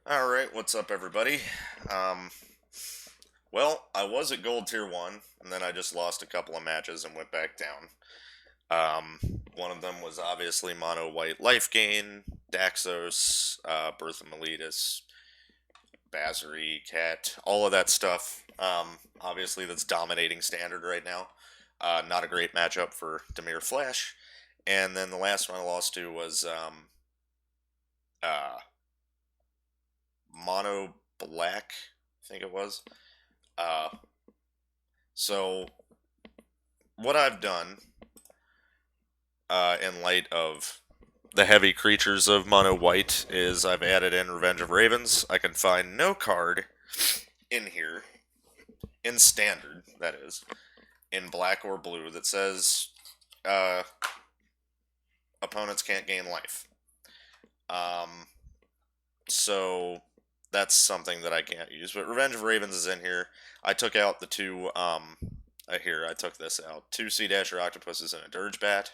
All right, what's up, everybody? Um, I was at Gold Tier 1, and then I just lost a couple of matches and went back down. Um, One of them was obviously Mono White Life Gain, Daxos, Birth of Miletus, Basri, Cat, all of that stuff. Obviously, that's dominating Standard right now. Not a great matchup for Demir Flash. And then the last one I lost to was uh, Mono Black, I think it was. Uh, So, what I've done, in light of the heavy creatures of Mono White, is I've added in Revenge of Ravens. I can find no card in here, in standard, that is, in black or blue, that says uh, opponents can't gain life. Um, so, that's something that I can't use. But Revenge of Ravens is in here. I took out the two, here, I took this out. Two Sea Dasher Octopuses and a Dirge Bat.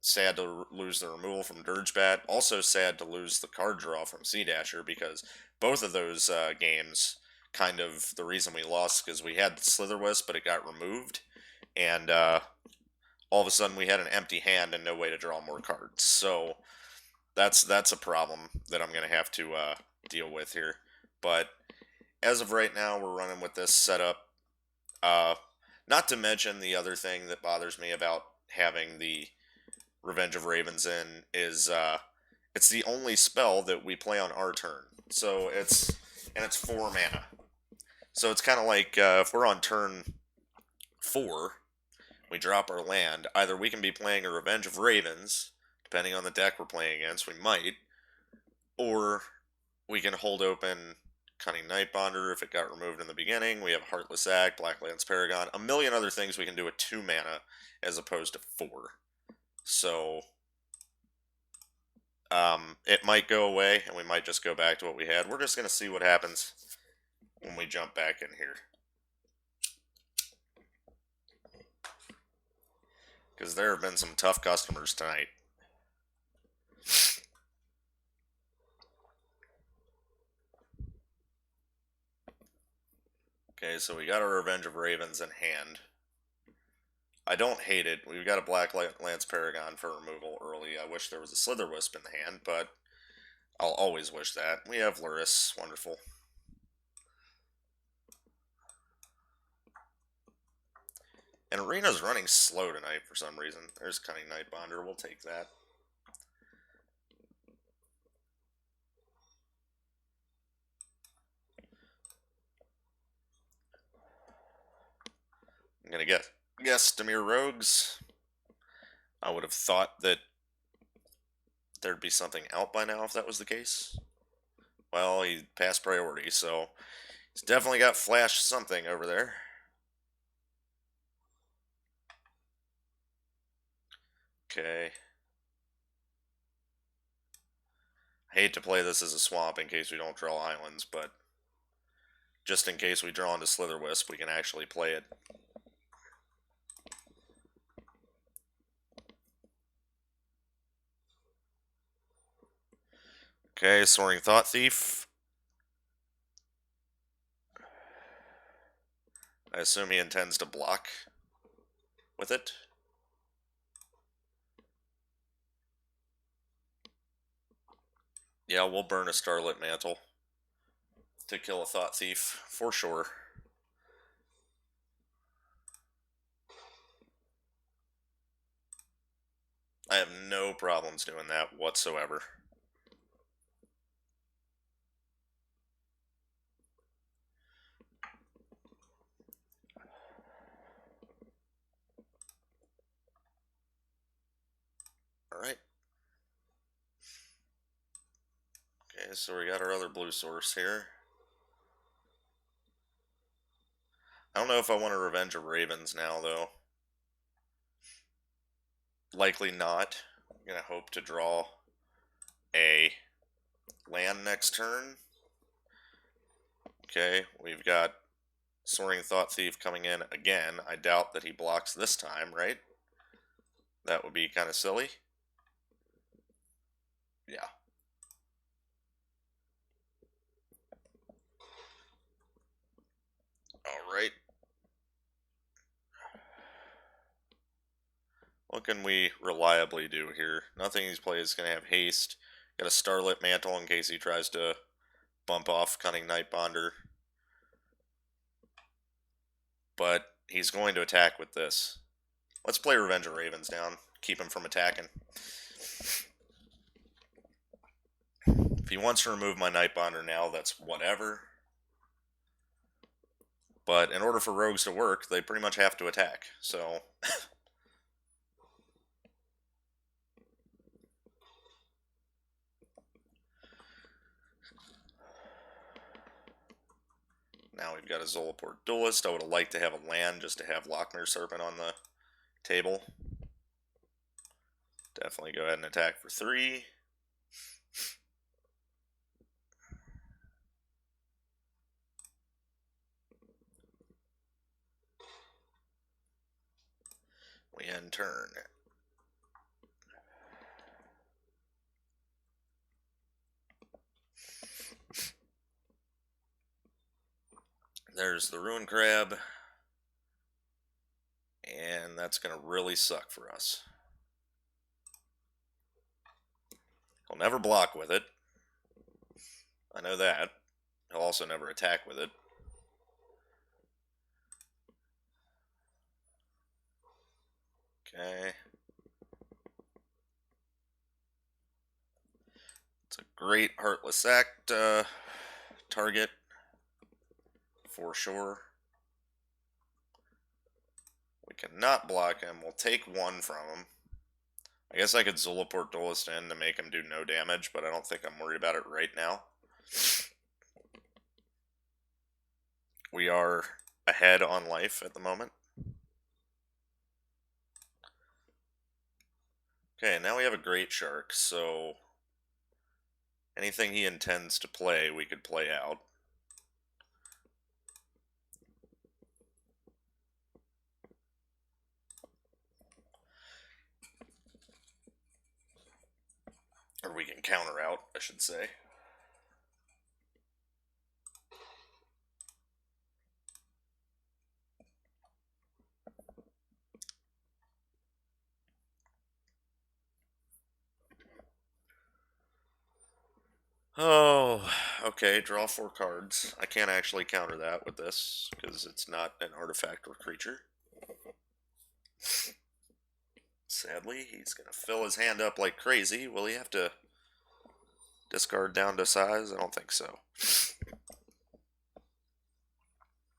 Sad to lose the removal from Dirgebat. Also sad to lose the card draw from Sea Dasher because both of those games, kind of the reason we lost because we had Slitherwisp, but it got removed, and all of a sudden we had an empty hand and no way to draw more cards. So that's a problem that I'm gonna have to deal with here. But as of right now, we're running with this setup. Uh, Not to mention the other thing that bothers me about having the Revenge of Ravens in is it's the only spell that we play on our turn. So it's 4 mana. So it's kind of like if we're on turn 4, we drop our land. Either we can be playing a Revenge of Ravens, depending on the deck we're playing against, we might, or we can hold open Cunning Nightbonder if it got removed in the beginning. We have Heartless Act, Blacklands Paragon, a million other things we can do with 2 mana as opposed to 4. So it might go away, and we might just go back to what we had. We're just going to see what happens when we jump back in here. Because there have been some tough customers tonight. Okay, so we got our Revenge of Ravens in hand. I don't hate it. We've got a Black Lance Paragon for removal early. I wish there was a Slitherwisp in the hand, but I'll always wish that. We have Luris. Wonderful. And Arena's running slow tonight for some reason. There's Cunning Nightbonder. We'll take that. I'm gonna guess Demir Rogues. I would have thought that there'd be something out by now if that was the case. Well, he passed priority, so he's definitely got flash something over there. Okay. I hate to play this as a swamp in case we don't draw islands, but just in case we draw into Slitherwisp, we can actually play it. Okay, Soaring Thought Thief. I assume he intends to block with it. Yeah, we'll burn a Starlit Mantle to kill a Thought Thief, for sure. I have no problems doing that whatsoever. Alright. Okay, so we got our other blue source here. I don't know if I want to Revenge of Ravens now, though. Likely not. I'm going to hope to draw a land next turn. Okay, we've got Soaring Thought Thief coming in again. I doubt that he blocks this time, right? That would be kind of silly. Yeah. Alright. What can we reliably do here? Nothing he's played is going to have haste. Got a Starlit Mantle in case he tries to bump off Cunning Nightbonder. But he's going to attack with this. Let's play Revenge of Ravens down. Keep him from attacking. If he wants to remove my Nightbonder now, that's whatever. But in order for rogues to work, they pretty much have to attack. So... Now we've got a Zulaport Duelist. I would have liked to have a land just to have Lochmere Serpent on the table. Definitely go ahead and attack for 3. We end turn. There's the Ruin Crab. And that's going to really suck for us. He'll never block with it. I know that. He'll also never attack with it. Okay. It's a great Heartless Act target. For sure. We cannot block him. We'll take 1 from him. I guess I could Zulaport Duelist in to make him do no damage, but I don't think I'm worried about it right now. We are ahead on life at the moment. Okay, now we have a Great Shark, so anything he intends to play, we could play out. Or we can counter out, I should say. Oh, okay, draw 4 cards. I can't actually counter that with this, because it's not an artifact or creature. Sadly, he's going to fill his hand up like crazy. Will he have to discard down to size? I don't think so.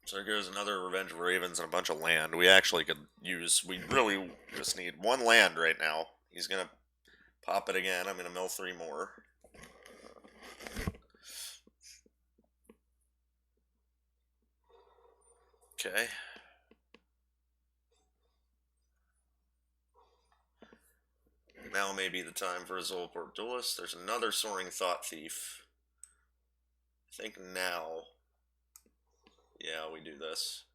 So there goes another Revenge of Ravens and a bunch of land. We actually could use... We really just need 1 land right now. He's going to pop it again. I'm going to mill 3 more. Okay. Now may be the time for a Zulaport Duelist. There's another Soaring Thought Thief. I think now... Yeah, we do this.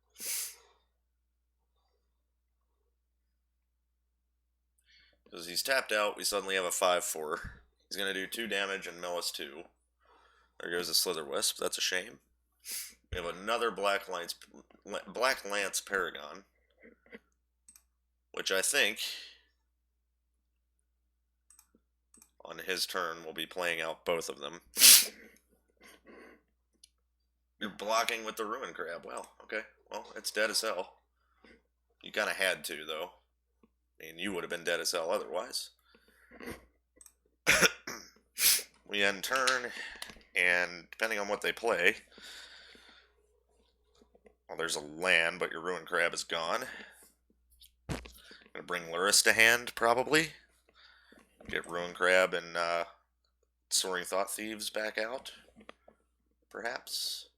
Because he's tapped out, we suddenly have a 5-4. He's going to do 2 damage and mill us 2. There goes a Slitherwisp. That's a shame. We have another Black Lance Paragon. Which I think, on his turn, will be playing out both of them. You're blocking with the Ruin Crab. Well, okay. Well, it's dead as hell. You kind of had to, though. I mean, you would have been dead as hell otherwise. We end turn, and depending on what they play... Well, there's a land, but your Ruin Crab is gone. Gonna bring Lurrus to hand, probably. Get Ruin Crab and Soaring Thought Thieves back out. Perhaps.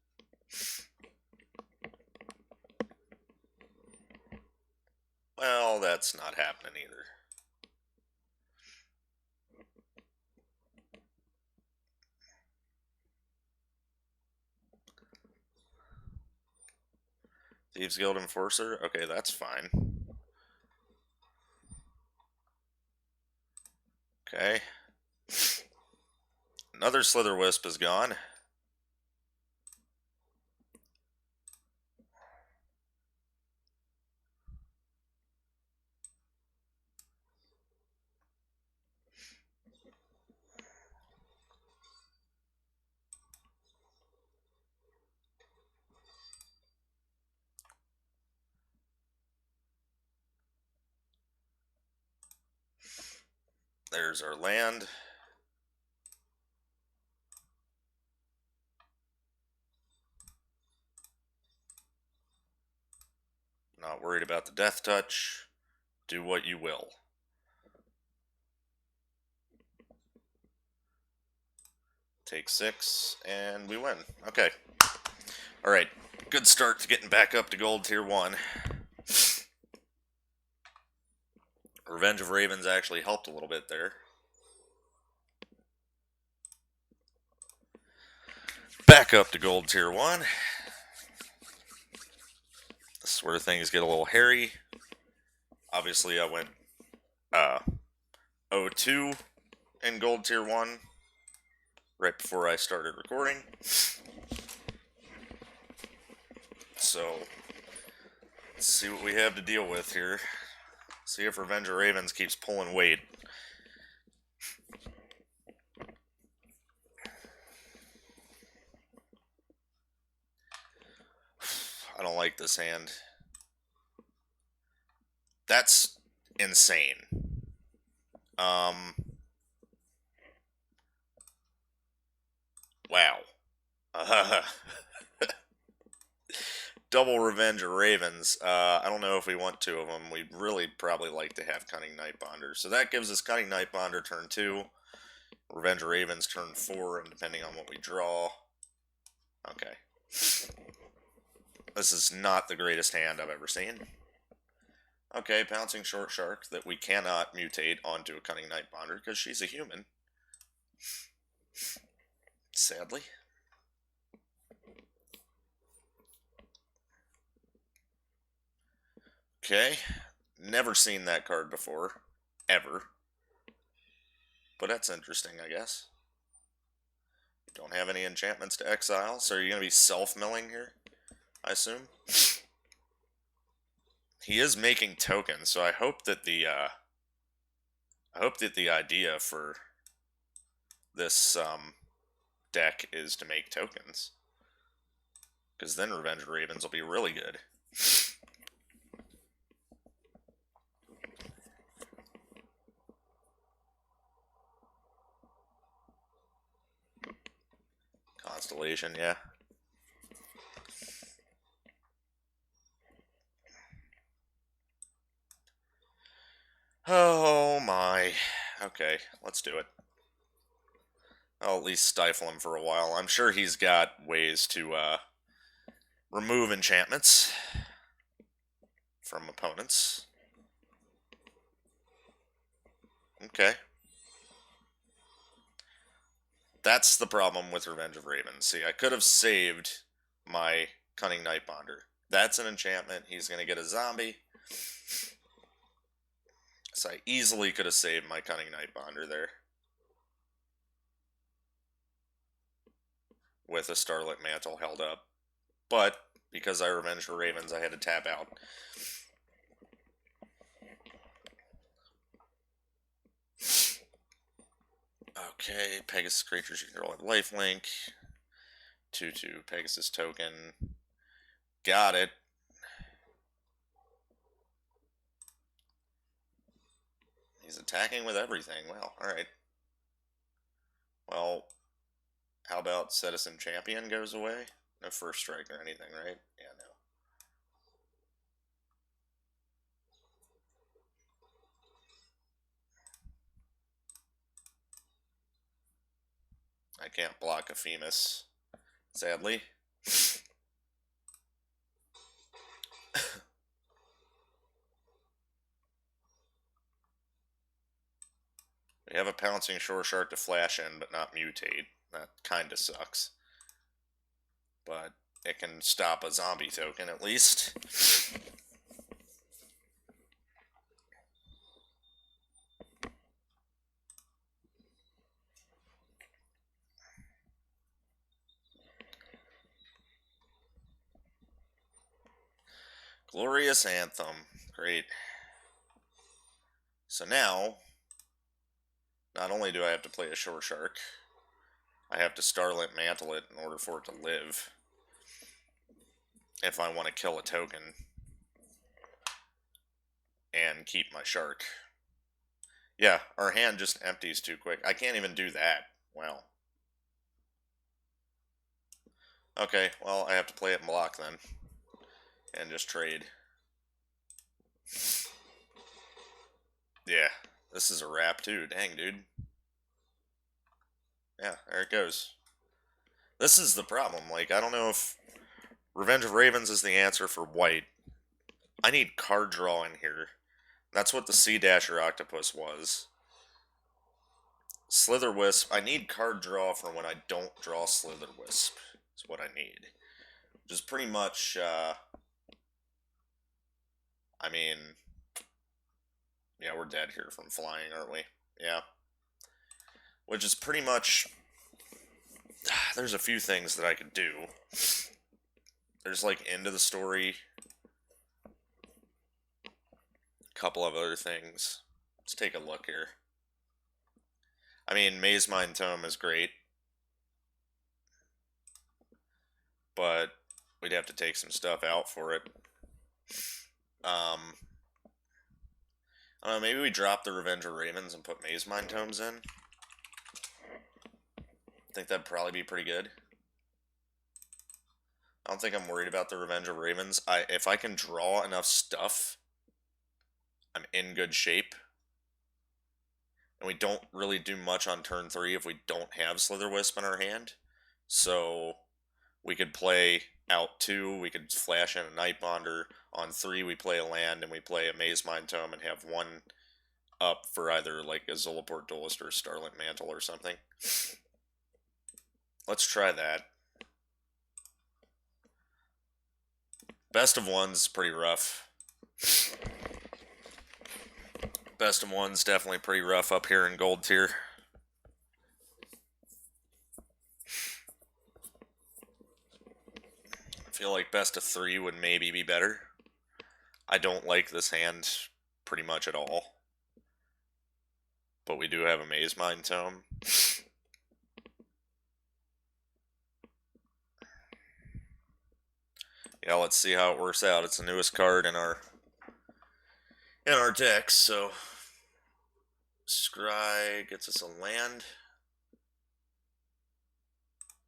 Well, that's not happening either. Thieves Guild Enforcer? Okay, that's fine. Okay. Another Slitherwisp is gone. There's our land. Not worried about the death touch. Do what you will. Take 6, and we win. Okay. Alright. Good start to getting back up to gold tier 1. Revenge of Ravens actually helped a little bit there. Back up to gold tier 1. This is where things get a little hairy. Obviously, I went 0-2 in gold tier 1 right before I started recording. So, let's see what we have to deal with here. See if Revenge of Ravens keeps pulling weight. I don't like this hand. That's insane. Wow. Double Revenge of Ravens. I don't know if we want 2 of them. We'd really probably like to have Cunning Nightbonder. So that gives us Cunning Nightbonder turn 2. Revenge of Ravens turn 4, and depending on what we draw. Okay. This is not the greatest hand I've ever seen. Okay, Pouncing Short Shark that we cannot mutate onto a Cunning Nightbonder because she's a human. Sadly. Okay, never seen that card before, ever. But that's interesting, I guess. Don't have any enchantments to exile, so are you going to be self-milling here, I assume? He is making tokens, so I hope that the idea for this deck is to make tokens, because then Revenge of Ravens will be really good. Constellation, yeah. Oh my. Okay, let's do it. I'll at least stifle him for a while. I'm sure he's got ways to remove enchantments from opponents. Okay. That's the problem with Revenge of Ravens. See, I could have saved my Cunning Nightbonder. That's an enchantment. He's going to get a zombie. So I easily could have saved my Cunning Nightbonder there. With a Starlit Mantle held up. But, because I Revenged the Ravens, I had to tap out. Okay, Pegasus creatures you control have lifelink. 2/2 Pegasus token. Got it. He's attacking with everything. Well, alright. Well, how about Citizen Champion goes away? No first strike or anything, right? Yeah, no. I can't block a Femus, sadly. We have a Pouncing Shore Shark to flash in, but not mutate. That kinda sucks. But it can stop a zombie token, at least. Glorious Anthem. Great. So now, not only do I have to play a Shore Shark, I have to Starlit Mantle it in order for it to live. If I want to kill a token and keep my shark. Yeah, our hand just empties too quick. I can't even do that. Wow. Okay, well, I have to play it in block then. And just trade. Yeah, this is a wrap too. Dang, dude. Yeah, there it goes. This is the problem. Like, I don't know if Revenge of Ravens is the answer for white. I need card draw in here. That's what the Sea Dasher Octopus was. Slitherwisp. I need card draw for when I don't draw Slitherwisp. Is what I need. Which is pretty much, I mean, yeah, we're dead here from flying, aren't we? Yeah. Which is pretty much, there's a few things that I could do. There's like end of the story. A couple of other things. Let's take a look here. I mean, Maze Mind Tome is great. But we'd have to take some stuff out for it. I don't know, maybe we drop the Revenge of Ravens and put Maze Mind Tomes in. I think that'd probably be pretty good. I don't think I'm worried about the Revenge of Ravens. If I can draw enough stuff, I'm in good shape. And we don't really do much on turn 3 if we don't have Slitherwisp in our hand. So we could play out 2, we could flash in a Nightbonder. On 3 we play a land and we play a Maze Mind Tome and have 1 up for either like a Zulaport Duelist or Starlit Mantle or something. Let's try that. Best of One's pretty rough. Best of One's definitely pretty rough up here in gold tier. I feel like best of 3 would maybe be better. I don't like this hand pretty much at all. But we do have a Maze Mind Tome. Yeah, let's see how it works out. It's the newest card in our deck, so Scry gets us a land.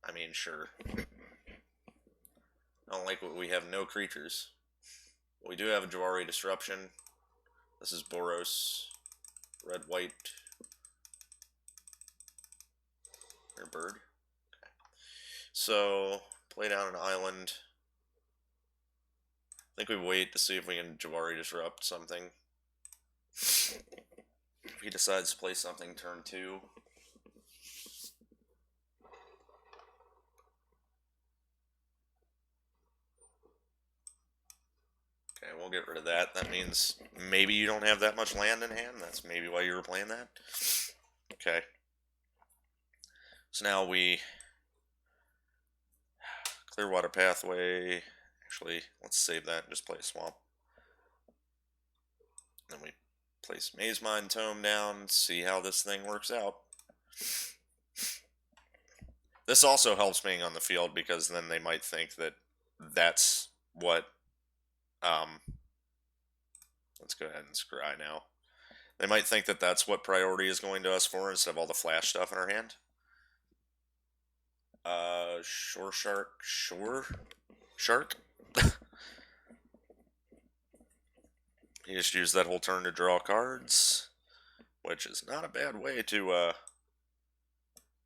I mean, sure. I don't like what we have no creatures. We do have a Jwari Disruption. This is Boros. Red, white. Or bird. Okay. So, play down an island. I think we wait to see if we can Jwari Disrupt something. If he decides to play something turn 2. Okay, we'll get rid of that. That means maybe you don't have that much land in hand. That's maybe why you were playing that. Okay. So now we Clearwater Pathway. Actually, let's save that and just play Swamp. Then we place Maze Mind Tome down, see how this thing works out. This also helps being on the field because then they might think that that's what, let's go ahead and scry now. They might think that that's what priority is going to us for instead of all the flash stuff in our hand. Shore Shark? He just used that whole turn to draw cards, which is not a bad way to,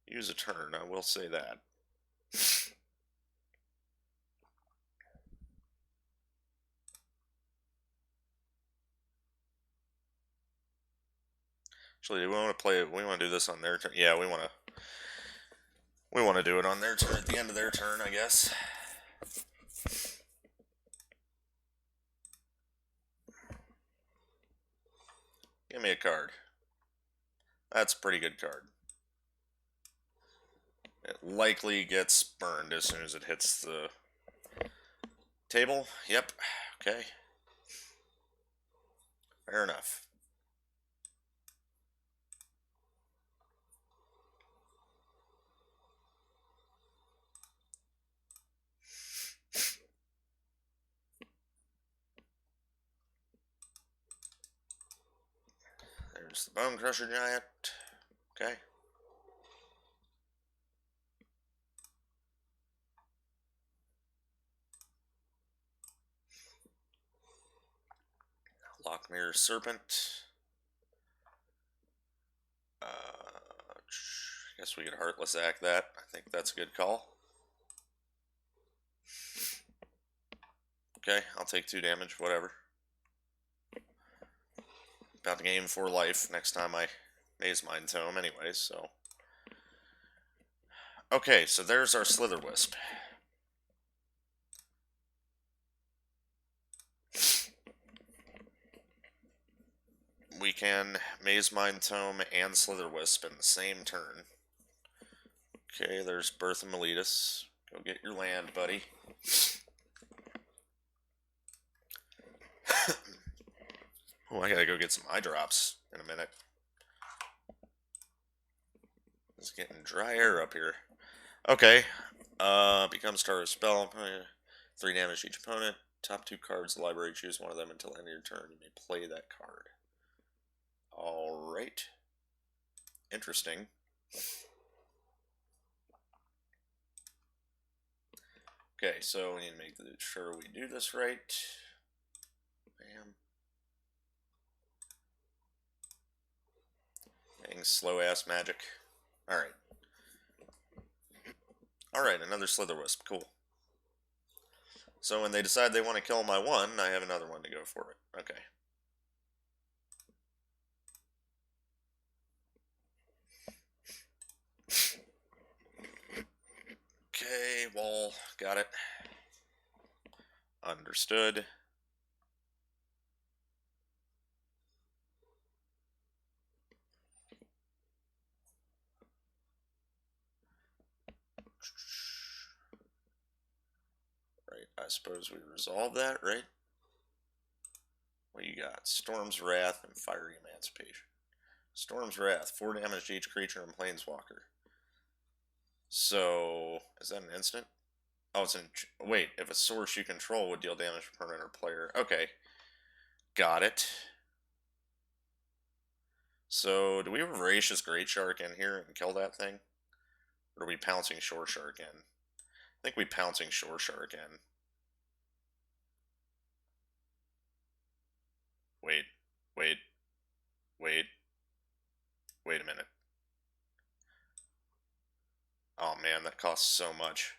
use a turn, I will say that. Actually, do we want to play it? We want to do this on their turn. Yeah, we want to do it on their turn at the end of their turn, I guess. Give me a card. That's a pretty good card. It likely gets burned as soon as it hits the table. Yep. Okay. Fair enough. There's There's the Bone Crusher Giant. Okay. Lockmere Serpent. I guess we could Heartless Act that. I think that's a good call. Okay, I'll take 2 damage, whatever. About to gain 4 life next time I Maze Mind Tome anyways, so. Okay, so there's our Slitherwisp. We can Maze Mind Tome and Slitherwisp in the same turn. Okay, there's Birth of Meletus. Go get your land, buddy. Oh, I gotta go get some eye drops in a minute. It's getting dry air up here. Okay. Become Star of Spell. 3 damage to each opponent. Top 2 cards of the library. Choose one of them until the end of your turn. You may play that card. Alright. Interesting. Okay, so we need to make sure we do this right. Bam. Dang, slow-ass magic. Alright. Alright, another Slitherwisp. Cool. So when they decide they want to kill my 1, I have another one to go for it. Okay. Okay, wall. Got it. Understood. Right, I suppose we resolve that, right? What you got? Storm's Wrath and Fiery Emancipation. Storm's Wrath, 4 damage to each creature and Planeswalker. So, is that an instant? Oh, it's an... Wait, if a source you control would deal damage to permanent or player. Okay. Got it. So, do we have a Voracious Great Shark in here and kill that thing? Or are we Pouncing Shore Shark in? I think we Pouncing Shore Shark in. Wait a minute. Oh man, that costs so much.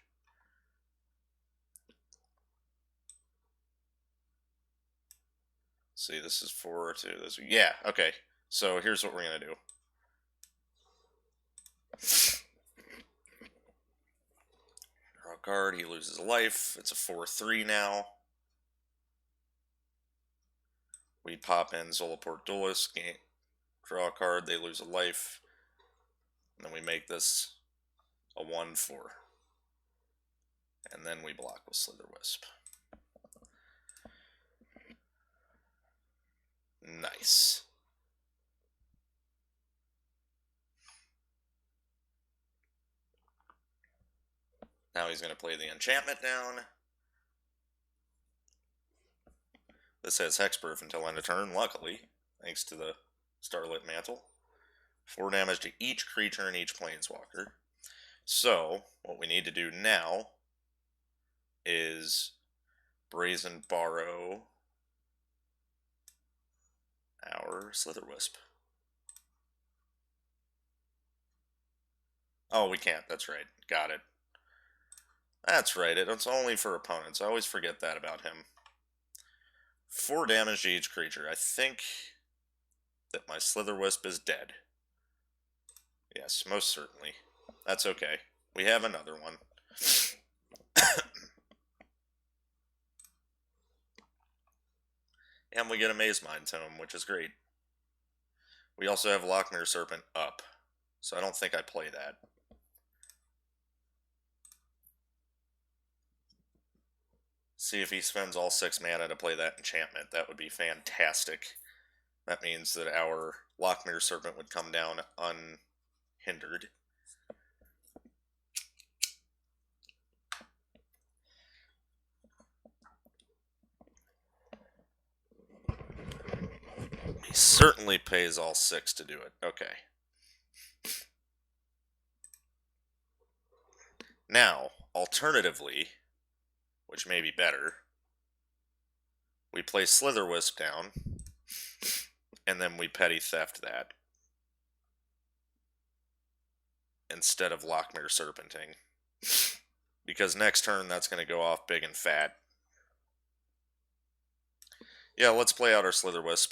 See, this is 4 to this. Yeah, okay. So here's what we're gonna do. Draw a card, he loses a life. It's a 4/3 now. We pop in Zolaport Duelist, draw a card, they lose a life. And then we make this a 1/4. And then we block with Slitherwisp. Nice. Now he's going to play the enchantment down. This has Hexproof until end of turn, luckily, thanks to the Starlit Mantle. 4 damage to each creature and each Planeswalker. So, what we need to do now is Brazen Borrow our Slitherwisp. Oh, we can't. That's right. Got it. That's right. It's only for opponents. I always forget that about him. 4 damage to each creature. I think that my Slitherwisp is dead. Yes, most certainly. That's okay. We have another one. And we get a Maze Mind Tome, which is great. We also have Lockmere Serpent up, so I don't think I play that. See if he spends all 6 mana to play that enchantment. That would be fantastic. That means that our Lockmere Serpent would come down unhindered. certainly pays all 6 to do it. Okay. Now, alternatively, which may be better, we play Slitherwisp down, and then we Petty Theft that, instead of Lochmere Serpenting. Because next turn, that's going to go off big and fat. Yeah, let's play out our Slitherwisp.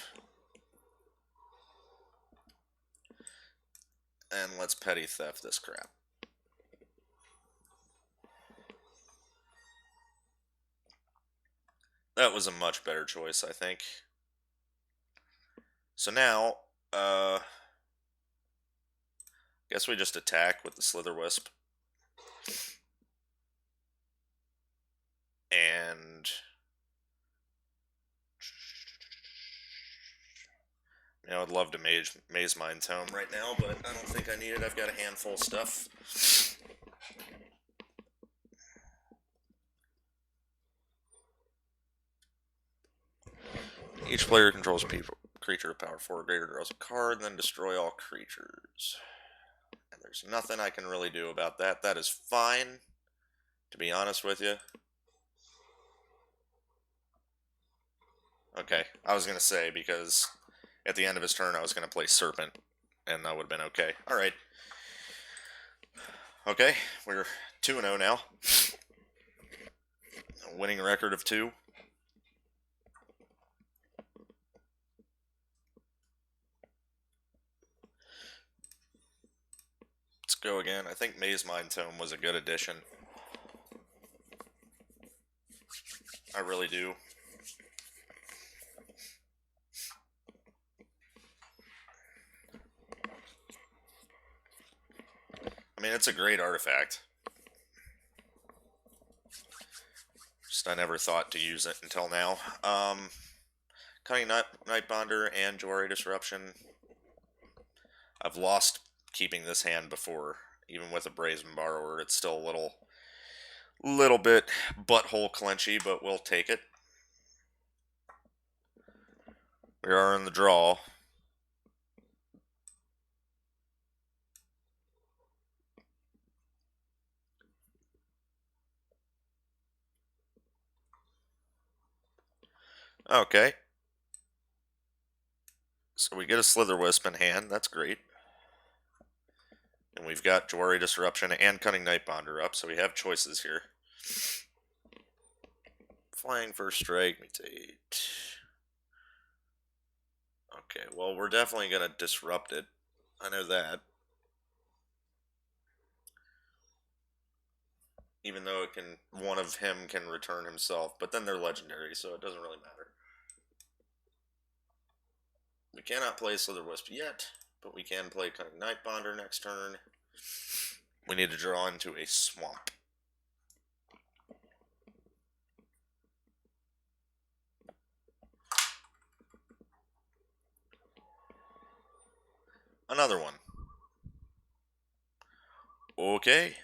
And let's Petty Theft this crap. That was a much better choice, I think. So now, guess we just attack with the Slitherwisp. And I would love to Maze Mind Tome right now, but I don't think I need it. I've got a handful of stuff. Each player controls a creature of power 4 or greater, draws a card, then destroy all creatures. And there's nothing I can really do about that. That is fine, to be honest with you. Okay, I was going to say, because at the end of his turn I was going to play Serpent, and that would have been okay. Alright. Okay, we're 2-0 now. A winning record of 2. Let's go again. I think Maze Mind Tome was a good addition. I really do. I mean, it's a great artifact. Just I never thought to use it until now. Cunning Nightbonder and Jwari Disruption. I've lost keeping this hand before. Even with a Brazen Borrower, it's still a little bit butthole clenchy, but we'll take it. We are in the draw. Okay. So we get a Slitherwisp in hand. That's great. And we've got Jwari Disruption and Cunning Nightbonder up, so we have choices here. Flying First Strike, mutate. Okay, well, we're definitely going to disrupt it. I know that. Even though one of him can return himself, but then they're legendary, so it doesn't really matter. We cannot play Slitherwisp yet, but we can play Cunning Nightbonder next turn. We need to draw into a swamp. Another one. Okay.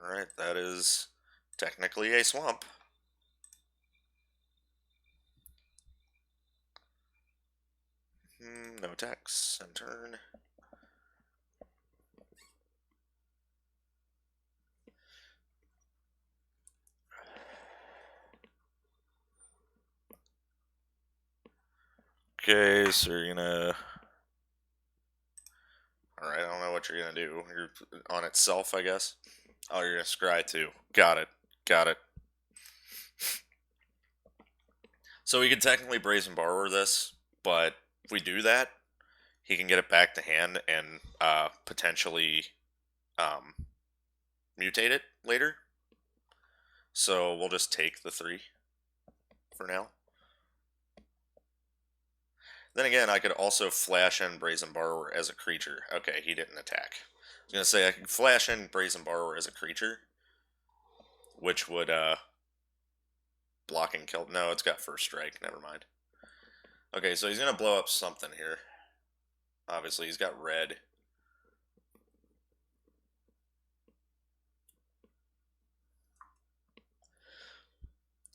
Alright, that is technically a swamp. No attacks. End turn. Okay, so you're gonna... Alright, I don't know what you're gonna do. You're on itself, I guess. Oh, you're gonna scry too. Got it. Got it. So we could technically Brazen Borrower this, but if we do that, he can get it back to hand and potentially mutate it later. So we'll just take the 3 for now. Then again, I could also flash in Brazen Borrower as a creature. Okay, he didn't attack. I was going to say I could flash in Brazen Borrower as a creature, which would block and kill. No, it's got First Strike. Never mind. Okay, so he's going to blow up something here. Obviously, he's got red.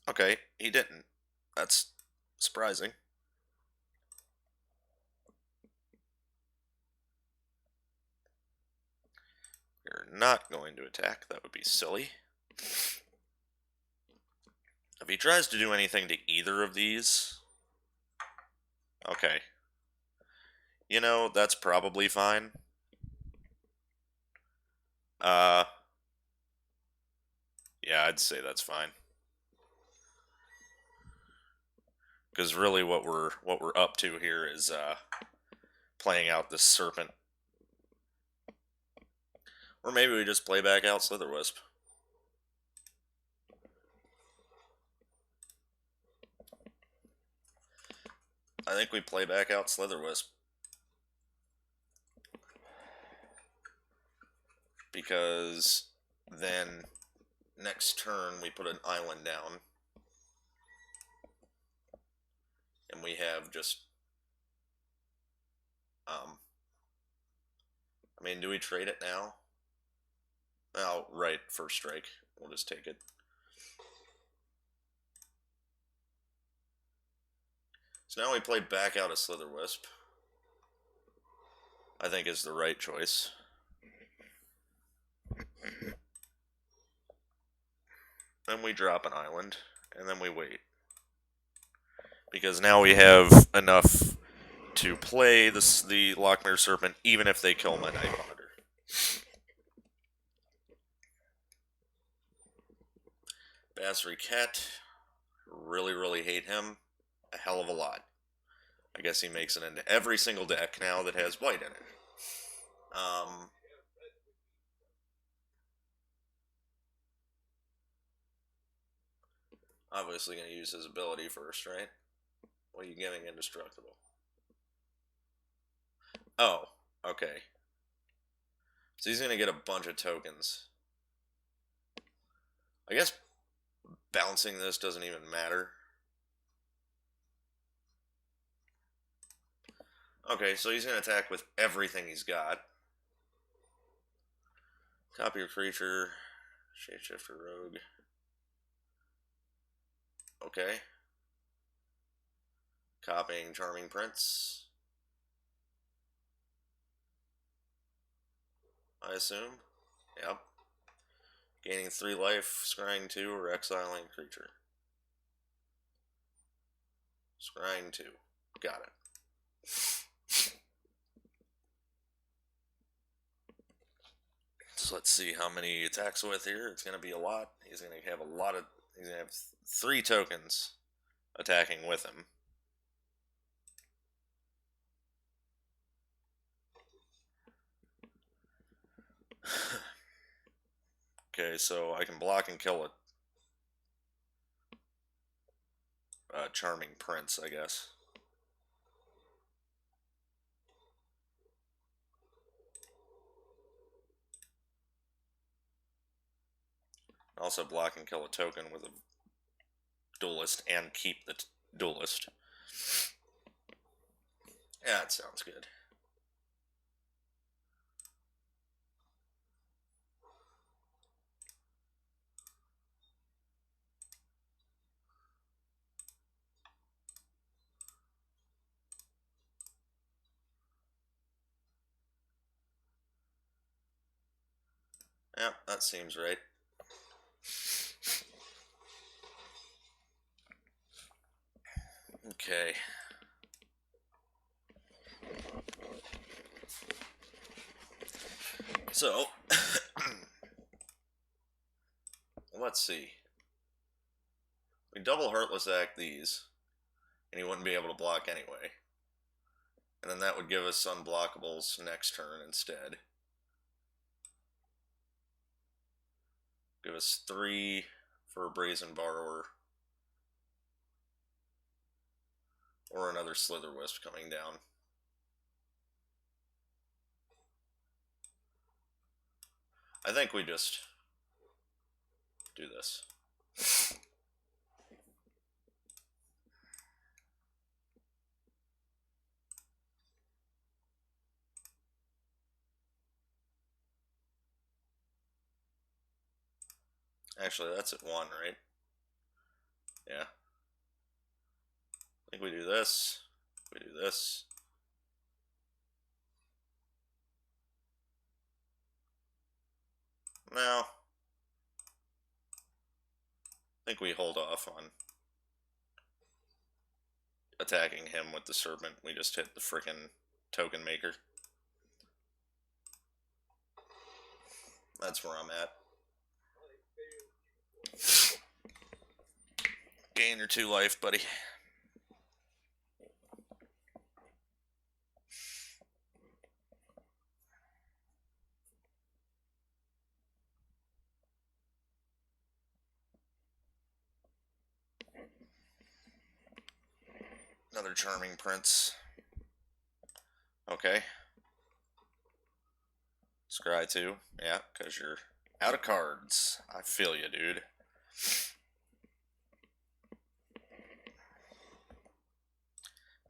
Okay, he didn't. That's surprising. You're not going to attack. That would be silly. If he tries to do anything to either of these... Okay. You know, that's probably fine. Uh... Yeah, I'd say that's fine. Because really what we're up to here is playing out this serpent. Or maybe we just play back out Slitherwisp. I think we play back out Slitherwisp. Because then next turn we put an island down. And we have just... I mean, do we trade it now? Oh, right, first strike. We'll just take it. So now we play back out a Slitherwisp. I think is the right choice. Then we drop an island, and then we wait. Because now we have enough to play the Lochmere Serpent, even if they kill my Night Monitor. Basri Cat, really, really hate him a hell of a lot. I guess he makes it into every single deck now that has white in it. Obviously going to use his ability first, right? What are you giving Indestructible? Oh, okay. So he's going to get a bunch of tokens. I guess bouncing this doesn't even matter. Okay, so he's going to attack with everything he's got. Copy your creature. Shapeshifter Rogue. Okay. Copying Charming Prince. I assume. Yep. Gaining 3 life, scrying 2, or exiling creature. Scrying 2. Got it. So let's see how many he attacks with here. It's going to be a lot. He's going to have a lot of... He's going to have 3 tokens attacking with him. Okay, so I can block and kill it. Charming Prince, I guess. Also block and kill a token with a duelist and keep the duelist. Yeah, that sounds good. Yeah, that seems right. Okay. So, let's see. We double Heartless Act these, and he wouldn't be able to block anyway. And then that would give us unblockables next turn instead. Give us 3 for a Brazen Borrower. Or another Slitherwisp coming down. I think we just do this. Actually, that's at 1, right? Yeah. I think we do this. We do this. No. I think we hold off on attacking him with the serpent. We just hit the frickin' token maker. That's where I'm at. Gain your 2 life, buddy. Another Charming Prince. Okay. Scry 2. Yeah, because you're out of cards. I feel you, dude.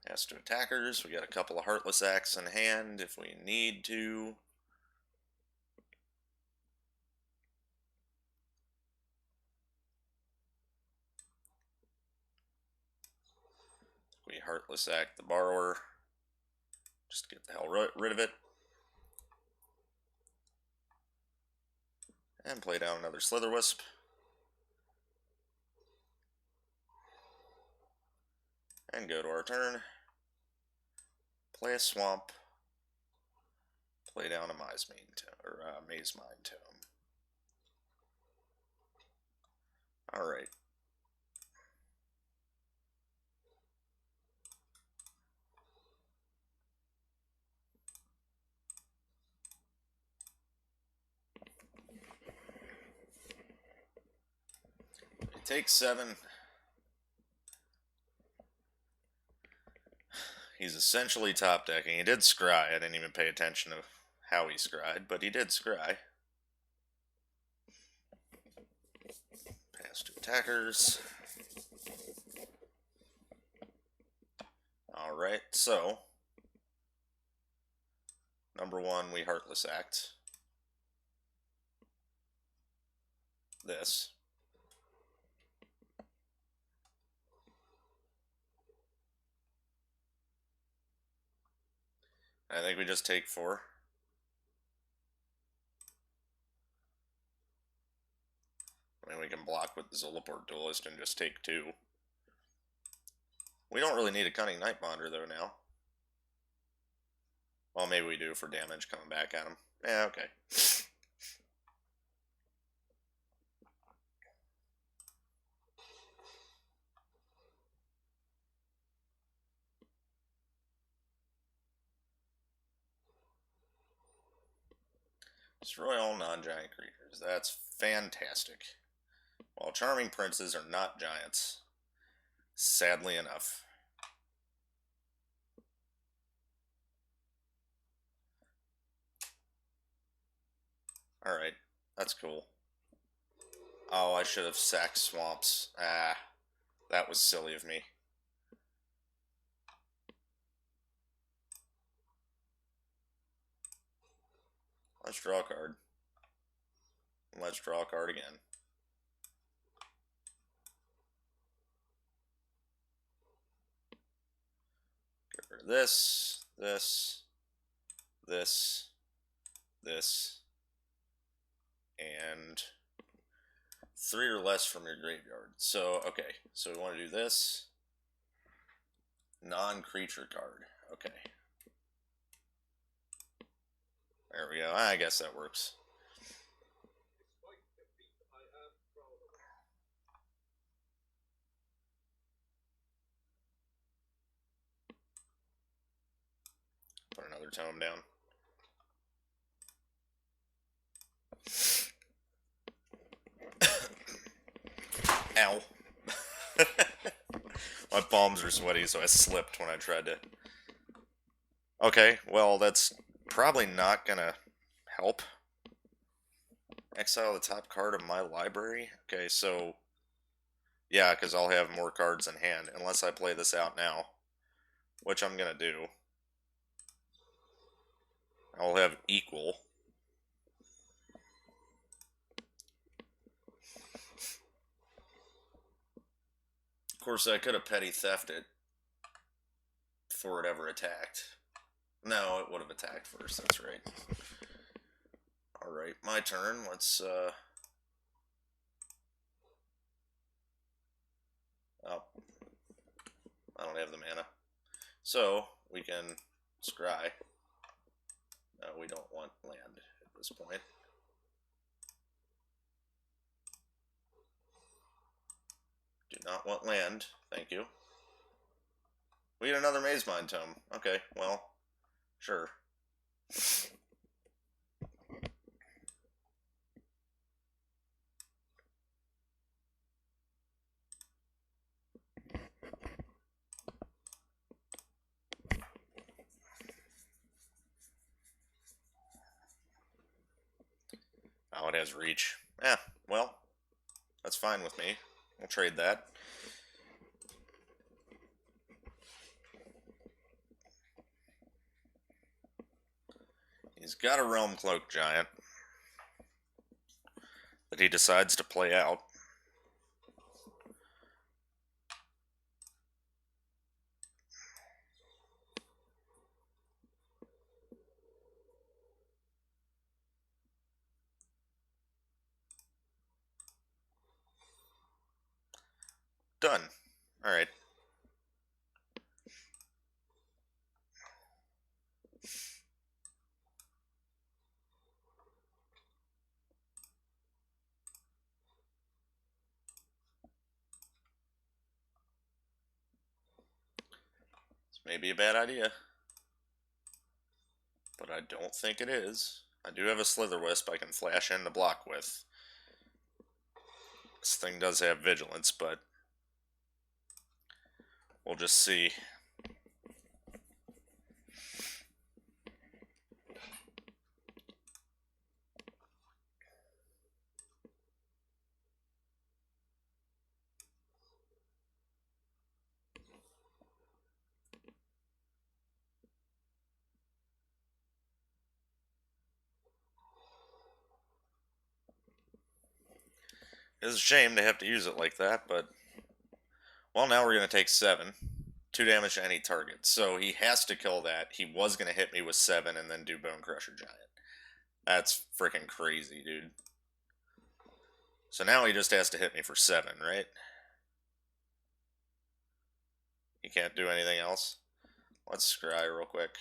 Pass to attackers. We got a couple of Heartless Acts in hand if we need to. We Heartless Act the borrower. Just get the hell rid of it. And play down another Slitherwisp. And go to our turn. Play a Swamp. Play down a Maze Mine Tome. Alright. Take 7. He's essentially top decking. He did scry. I didn't even pay attention to how he scryed, but he did scry. Pass to attackers. Alright, so number 1, we Heartless Act this. I think we just take 4. I mean, we can block with the Zulaport Duelist and just take 2. We don't really need a Cunning Nightbonder, though, now. Well, maybe we do for damage coming back at him. Yeah, okay. Destroy all non-giant creatures. That's fantastic. While Charming Princes are not giants. Sadly enough. Alright, that's cool. Oh, I should have sacked Swamps. Ah, that was silly of me. Let's draw a card. Let's draw a card again. Get rid of this, this, this, and 3 or less from your graveyard. So, okay, so we want to do this. Non-creature card. Okay. There we go. I guess that works. Put another tome down. Ow. My palms are sweaty, so I slipped when I tried to... Okay, well, that's probably not gonna help. Exile the top card of my library? Okay, so... Yeah, because I'll have more cards in hand, unless I play this out now. Which I'm gonna do. I'll have equal. course, I could have petty theft it before it ever attacked. No, it would have attacked first, that's right. Alright, my turn. Let's, oh. I don't have the mana. So, we can scry. No, we don't want land at this point. Do not want land, thank you. We get another Mazemind Tome. Okay, well, sure. Oh, it has reach. Yeah, well, that's fine with me. We'll trade that. He's got a Realm Cloak Giant that he decides to play out. Done. Alright. This may be a bad idea, but I don't think it is. I do have a Slitherwisp I can flash in to block with. This thing does have Vigilance, but we'll just see. It's a shame to have to use it like that, but... Well, now we're going to take 7. 2 damage to any target. So he has to kill that. He was going to hit me with 7 and then do Bone Crusher Giant. That's freaking crazy, dude. So now he just has to hit me for 7, right? He can't do anything else? Let's scry real quick.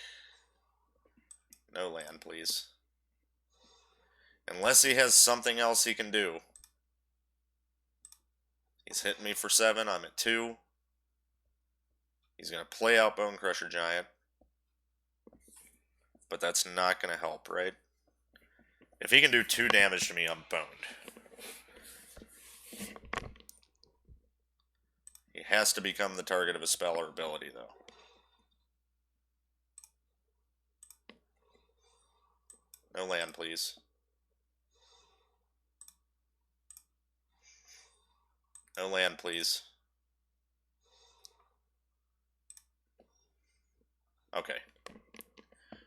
No land, please. Unless he has something else he can do. He's hitting me for 7. I'm at 2. He's going to play out Bone Crusher Giant. But that's not going to help, right? If he can do 2 damage to me, I'm boned. He has to become the target of a spell or ability, though. No land, please. No land, please. Okay.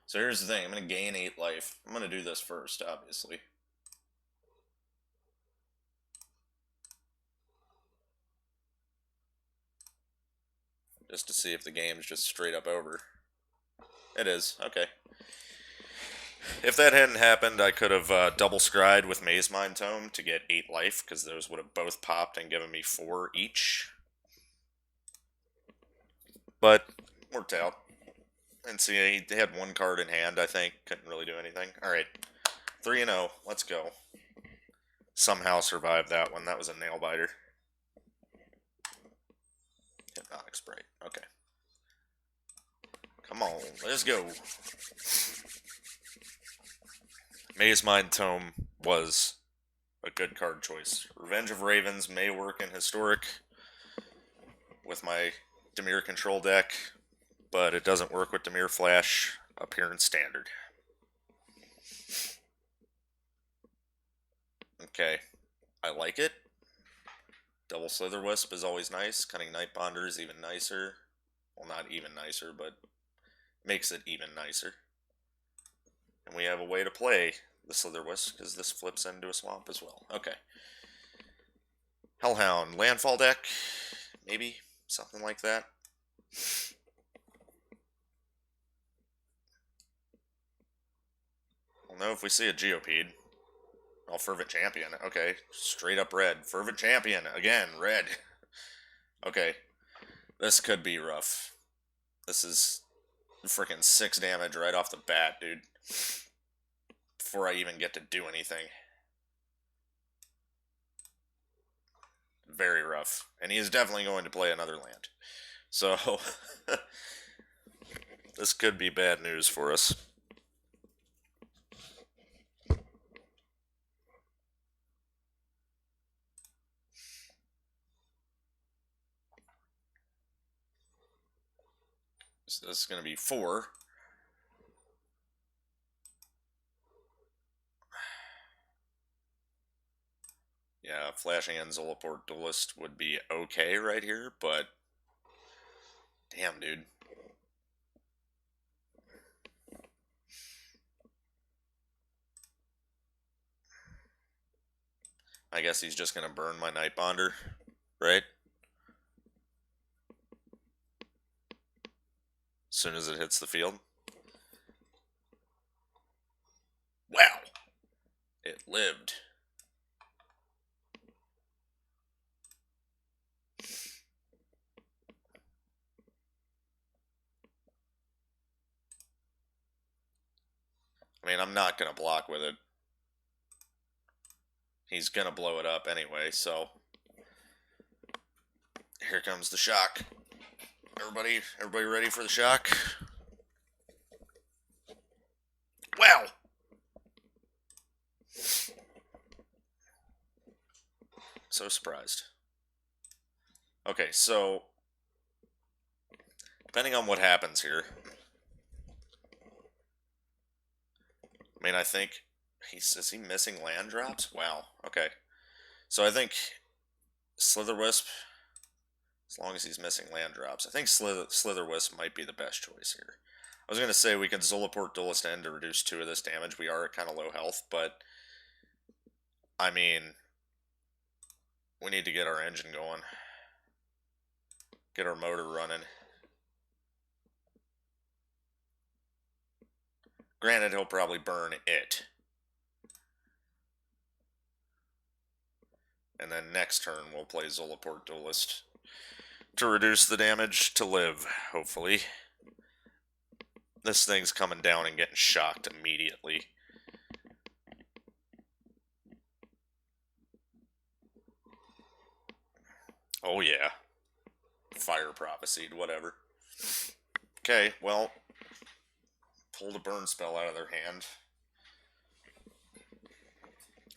So here's the thing. I'm going to gain 8 life. I'm going to do this first, obviously. Just to see if the game's just straight up over. It is. Okay. If that hadn't happened, I could have double scried with Mazemind Tome to get 8 life, because those would have both popped and given me 4 each. But, worked out. And see, he had 1 card in hand, I think. Couldn't really do anything. Alright. 3-0. Let's go. Somehow survived that one. That was a nail biter. Hypnotic Sprite. Okay. Come on. Let's go. Mazemind Tome was a good card choice. Revenge of Ravens may work in Historic with my Dimir control deck, but it doesn't work with Dimir Flash up here in Standard. Okay, I like it. Double Slitherwisp is always nice. Cunning Nightbonder is even nicer. Well, not even nicer, but makes it even nicer. And we have a way to play the Slitherwisp, because this flips into a swamp as well. Okay. Hellhound, landfall deck, maybe? something like that. We'll know if we see a Geopeed. Oh, Fervent Champion. Okay, straight up red. Fervent Champion. Again, red. Okay, this could be rough. This is freaking 6 damage right off the bat, dude. Before I even get to do anything. Very rough. And he is definitely going to play another land. So, this could be bad news for us. So this is going to be 4. Yeah, flashing in Zulaport Duelist would be okay right here, but damn, dude. I guess he's just going to burn my Nightbonder, right? As soon as it hits the field. Wow! It lived. I mean, I'm not going to block with it. He's going to blow it up anyway, so... Here comes the shock. Everybody ready for the shock? Wow! So surprised. Okay, so... Depending on what happens here... I mean, I think... Is he missing land drops? Wow, okay. So I think Slitherwisp, as long as he's missing land drops, I think Slitherwisp might be the best choice here. I was going to say we can Zulaport Duelist in to reduce 2 of this damage. We are at kind of low health, but I mean, we need to get our engine going. Get our motor running. Granted, he'll probably burn it. And then next turn, we'll play Zulaport Duelist to reduce the damage to live, hopefully. This thing's coming down and getting shocked immediately. Oh, yeah. Fire Prophesied, whatever. Okay, well, pulled a burn spell out of their hand.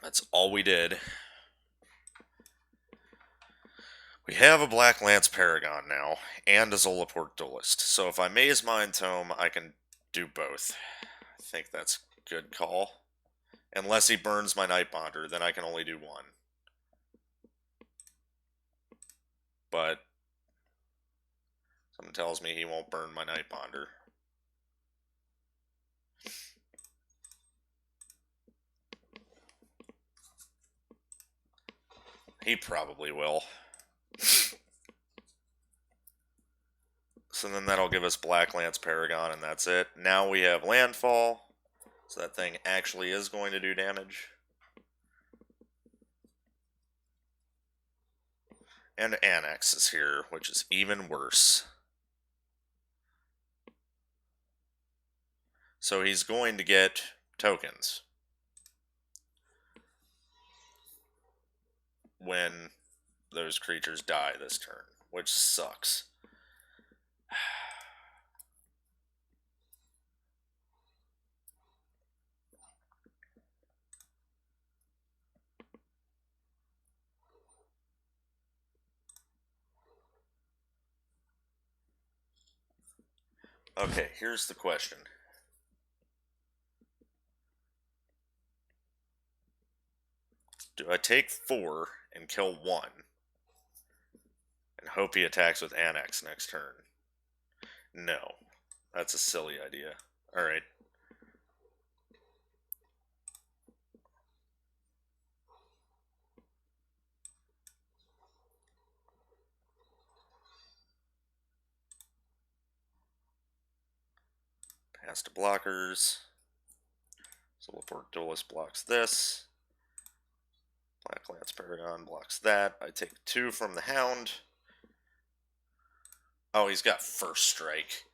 That's all we did. We have a Black Lance Paragon now, and a Zulaport Duelist. So if I Maze Mind Tome, I can do both. I think that's a good call. Unless he burns my Nightbonder, then I can only do one. But something tells me he won't burn my Nightbonder. He probably will. So then that'll give us Black Lance Paragon, and that's it. Now we have Landfall, so that thing actually is going to do damage. And Annex is here, which is even worse. So he's going to get tokens when those creatures die this turn, which sucks. Okay, here's the question. Do I take 4 and kill 1 and hope he attacks with Annex next turn? No. That's a silly idea. Alright. Has to blockers. Teleport Duelist blocks this. Black Lance Paragon blocks that. I take 2 from the Hound. Oh, he's got first strike.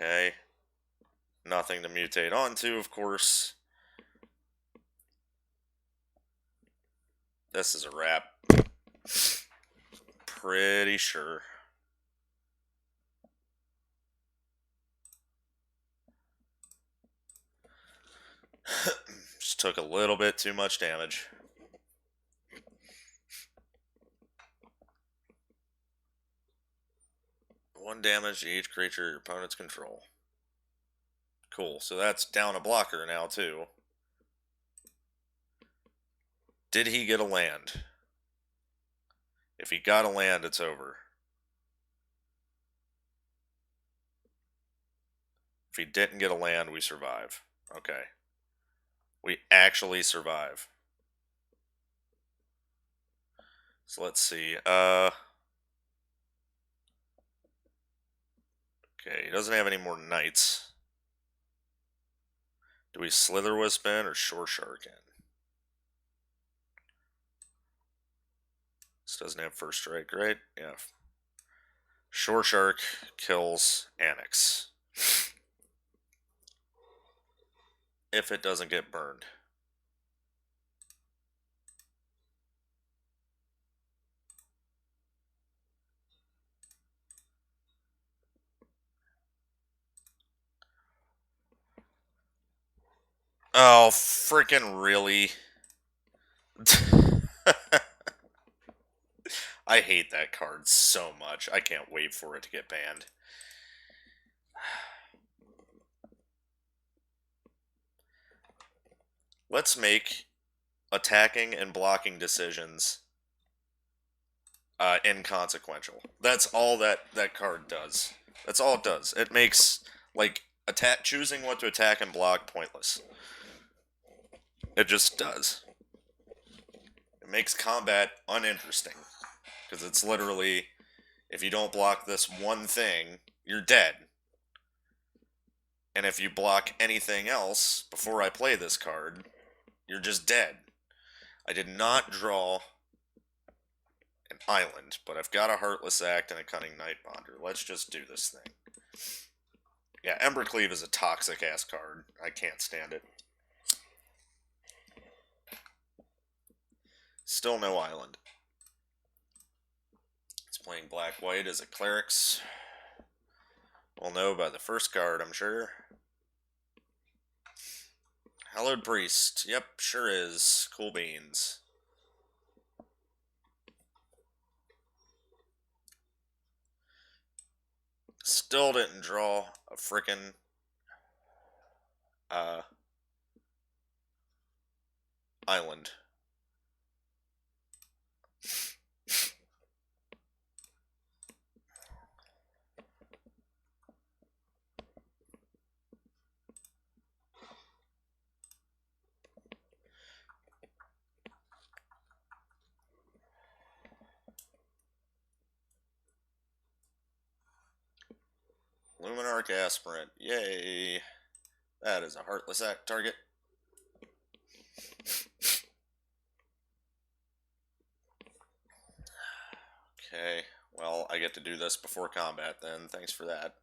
Okay. Nothing to mutate onto, of course. This is a wrap. Pretty sure. Just took a little bit too much damage. One damage to each creature your opponent's control. Cool, so that's down a blocker now, too. Did he get a land? If he got a land, it's over. If he didn't get a land, we survive. Okay. We actually survive. So let's see. Okay, he doesn't have any more knights. Do we Slitherwisp in or Shore Shark in? This doesn't have first strike, right? Yeah. Shore Shark kills Annex. If it doesn't get burned. Oh, freaking really? I hate that card so much. I can't wait for it to get banned. Let's make attacking and blocking decisions inconsequential. That's all that card does. That's all it does. It makes, like, choosing what to attack and block pointless. It just does. It makes combat uninteresting. Because it's literally, if you don't block this one thing, you're dead. And if you block anything else before I play this card, you're just dead. I did not draw an island, but I've got a Heartless Act and a Cunning Nightbonder. Let's just do this thing. Yeah, Embercleave is a toxic-ass card. I can't stand it. Still no island. It's playing black-white as a Clerics. We'll know by the first card, I'm sure. Hallowed Priest. Yep, sure is. Cool beans. Still didn't draw a frickin' island. Luminarch Aspirant. Yay. That is a Heartless Act target. Okay. Well, I get to do this before combat then. Thanks for that.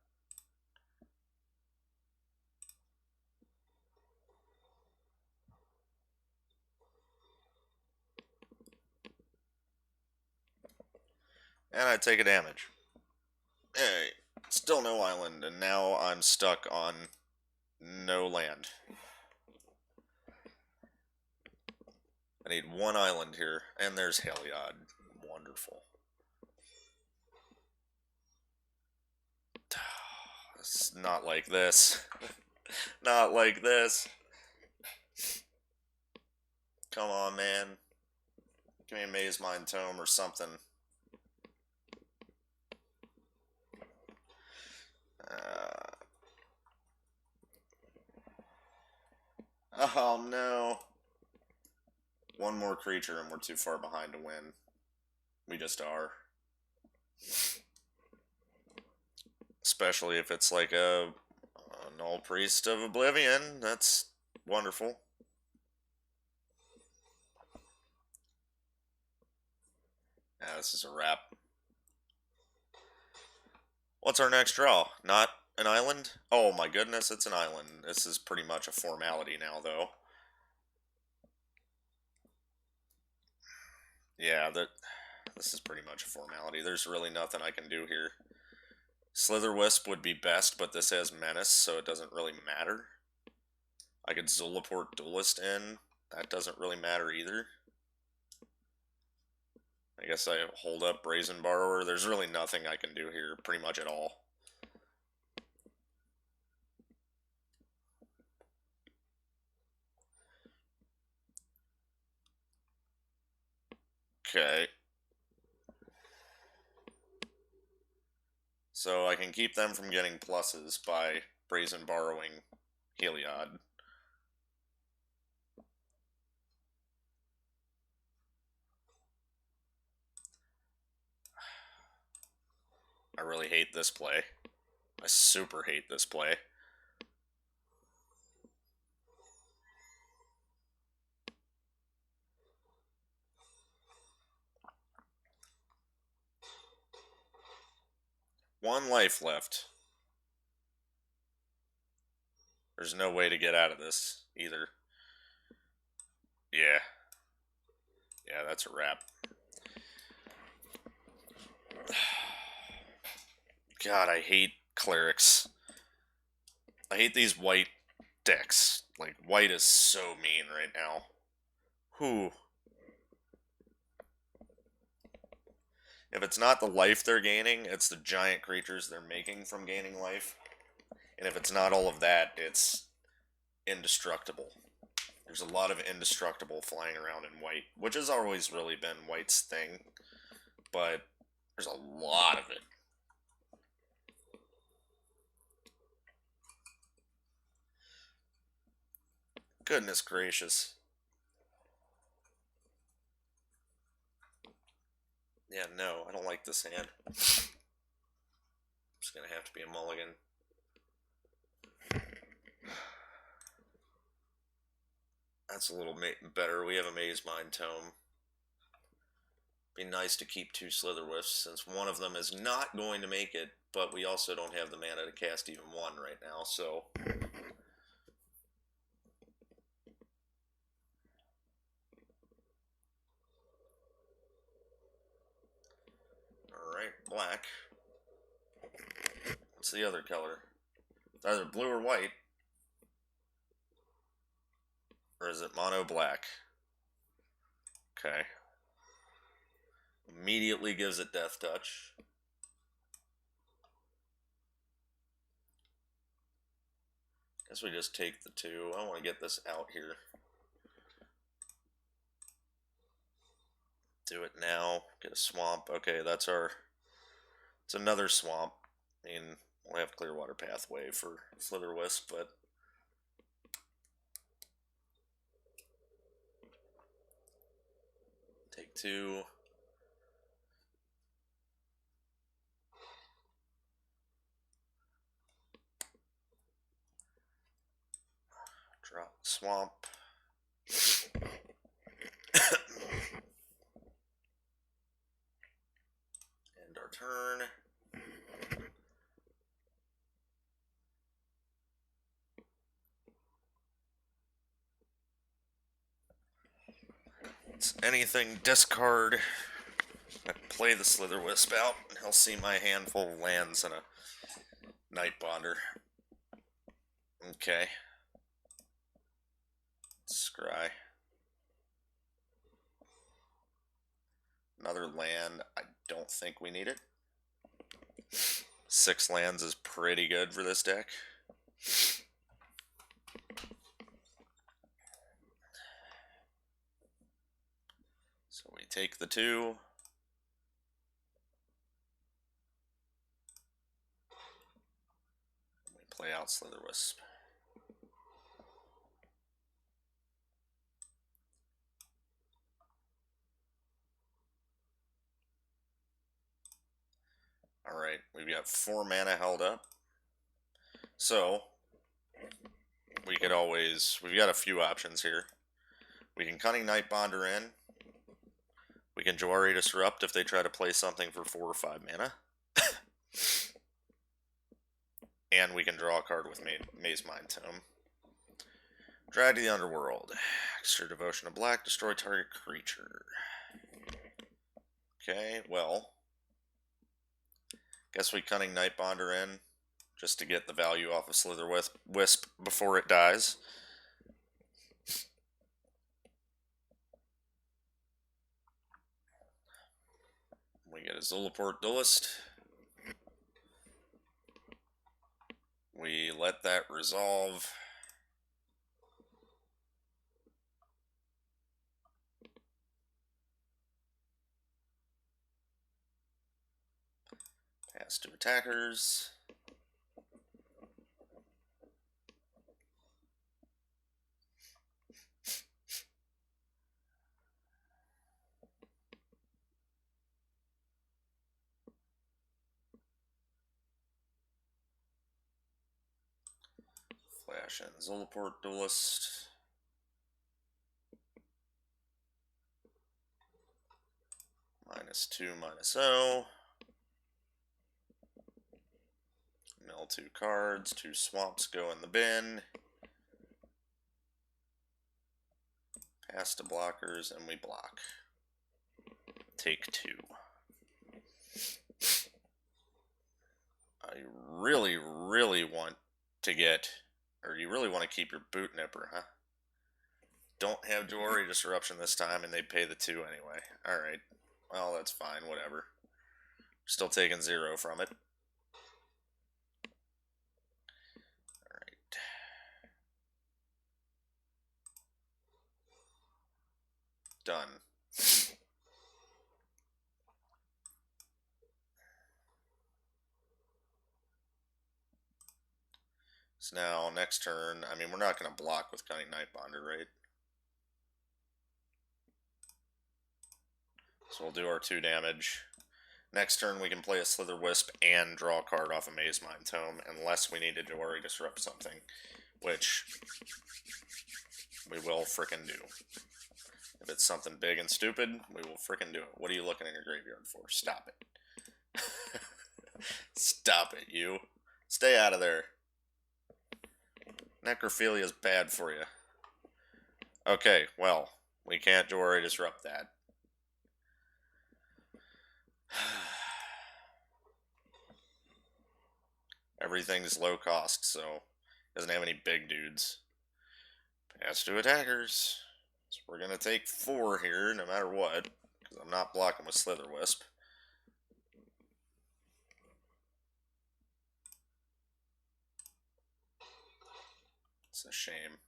And I take a damage. Hey, still no island, and now I'm stuck on no land. I need one island here, and there's Heliod. Wonderful. It's not like this. Not like this. Come on, man. Give me a Maze Mind Tome or something. Oh no. One more creature and we're too far behind to win. We just are. Especially if it's like a Null Priest of Oblivion. That's wonderful. Yeah, this is a wrap. What's our next draw? Not an island? Oh my goodness, it's an island. This is pretty much a formality now, though. Yeah, this is pretty much a formality. There's really nothing I can do here. Slitherwisp would be best, but this has Menace, so it doesn't really matter. I could Zulaport Duelist in. That doesn't really matter either. I guess I hold up Brazen Borrower. There's really nothing I can do here, pretty much at all. Okay. So I can keep them from getting pluses by Brazen Borrowing Heliod. I really hate this play. I super hate this play. One life left. There's no way to get out of this either. Yeah. Yeah, that's a wrap. God, I hate clerics. I hate these white decks. Like, white is so mean right now. Whew. If it's not the life they're gaining, it's the giant creatures they're making from gaining life. And if it's not all of that, it's indestructible. There's a lot of indestructible flying around in white, which has always really been white's thing, but there's a lot of it. Goodness gracious. Yeah, no, I don't like this hand. It's gonna have to be a mulligan. That's a little better. We have a Maze Mind Tome. Be nice to keep two Slitherwisps, since one of them is not going to make it, but we also don't have the mana to cast even one right now, so... Alright, black. What's the other color? It's either blue or white. Or is it mono black? Okay. Immediately gives it Death Touch. Guess we just take the two. I want to get this out here. Do it now. Get a swamp. Okay, that's our... It's another swamp. I mean, we'll have Clearwater Pathway for Slitherwisp, but... Take two. Drop swamp. End our turn. It's anything discard. I play the Slitherwisp out, and he'll see my handful of lands and a Nightbonder. Okay. Scry. Another land. I don't think we need it. 6 lands is pretty good for this deck. So we take the 2. We play out Slitherwisp. Alright, we've got 4 mana held up. So, we could always... We've got a few options here. We can Cunning Nightbonder in. We can Jwari Disrupt if they try to play something for 4 or 5 mana. And we can draw a card with Maze Mind Tome. Drag to the Underworld. Extra Devotion to Black. Destroy target creature. Okay, well. Guess we Cunning Nightbonder in. Just to get the value off of Slither Wisp before it dies. We get a Zulaport Duelist. We let that resolve. Pass to attackers. Flash and Zulaport Duelist. -2, -0. Mill 2 cards. 2 swamps go in the bin. Pass to blockers, and we block. Take 2. I really, really want to get... Or you really want to keep your Boot Nipper, huh? Don't have Jwari Disruption this time, and they pay the 2 anyway. Alright. Well, that's fine, whatever. Still taking 0 from it. Alright. Done. So now, next turn, I mean, we're not going to block with Cunning Nightbonder, right? So we'll do our 2 damage. Next turn, we can play a Slither Wisp and draw a card off a Maze Mind Tome, unless we need to Jwari Disrupt something, which we will frickin' do. If it's something big and stupid, we will frickin' do it. What are you looking in your graveyard for? Stop it. Stop it, you. Stay out of there. Necrophilia is bad for you. Okay, well, we can't Jwari Disrupt that. Everything's low cost, so doesn't have any big dudes. Pass to attackers. So we're going to take 4 here, no matter what, because I'm not blocking with Slither Wisp. It's a shame.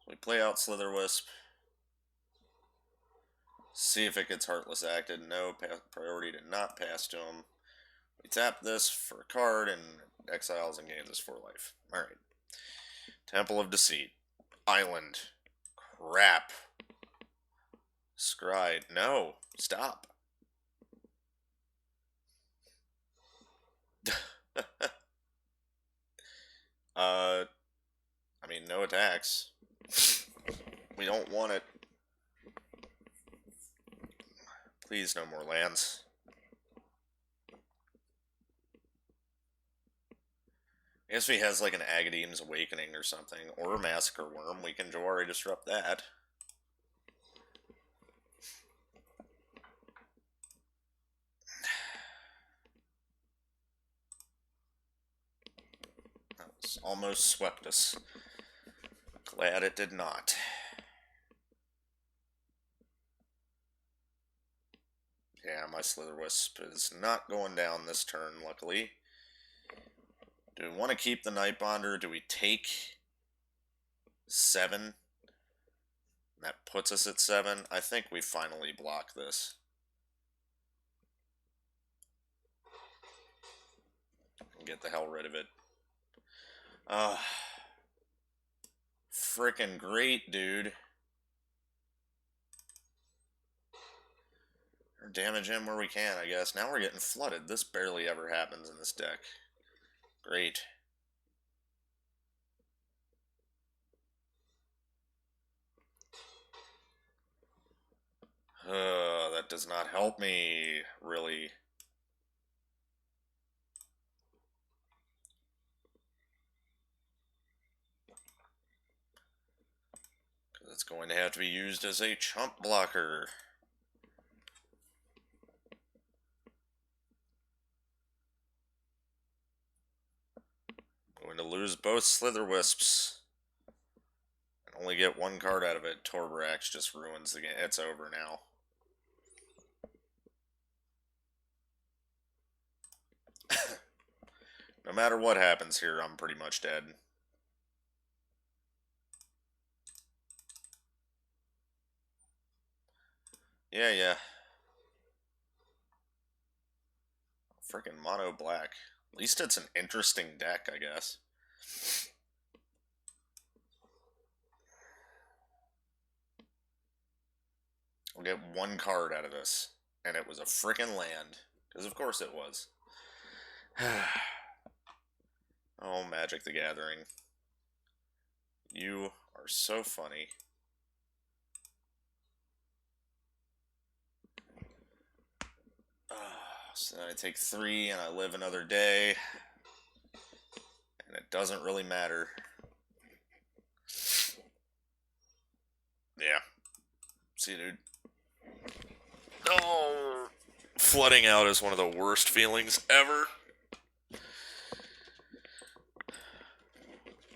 So we play out Slither Wisp. See if it gets Heartless acted. No, priority to not pass to him. We tap this for a card and exiles and gains us 4 life. Alright. Temple of Deceit. Island. Crap. Scry. No. Stop. I mean, no attacks. We don't want it. Please, no more lands. I guess if he has like an Agadeem's Awakening or something, or a Massacre Worm, we can Jwari Disrupt that. That was almost swept us. Glad it did not. Yeah, my Slither Wisp is not going down this turn, luckily. Do we want to keep the Nightbonder? Do we take 7? That puts us at 7. I think we finally block this. And get the hell rid of it. Frickin' great, dude. Or damage him where we can, I guess. Now we're getting flooded. This barely ever happens in this deck. Great. That does not help me, really. Because it's going to have to be used as a chump blocker. Going to lose both Slitherwisps. And only get one card out of it. Torbrax just ruins the game. It's over now. No matter what happens here, I'm pretty much dead. Yeah. Freaking mono black. At least it's an interesting deck, I guess. I'll get one card out of this. And it was a freaking land. Because of course it was. Oh, Magic the Gathering. You are so funny. So then I take 3 and I live another day. And it doesn't really matter. Yeah. See you, dude. Oh, flooding out is one of the worst feelings ever.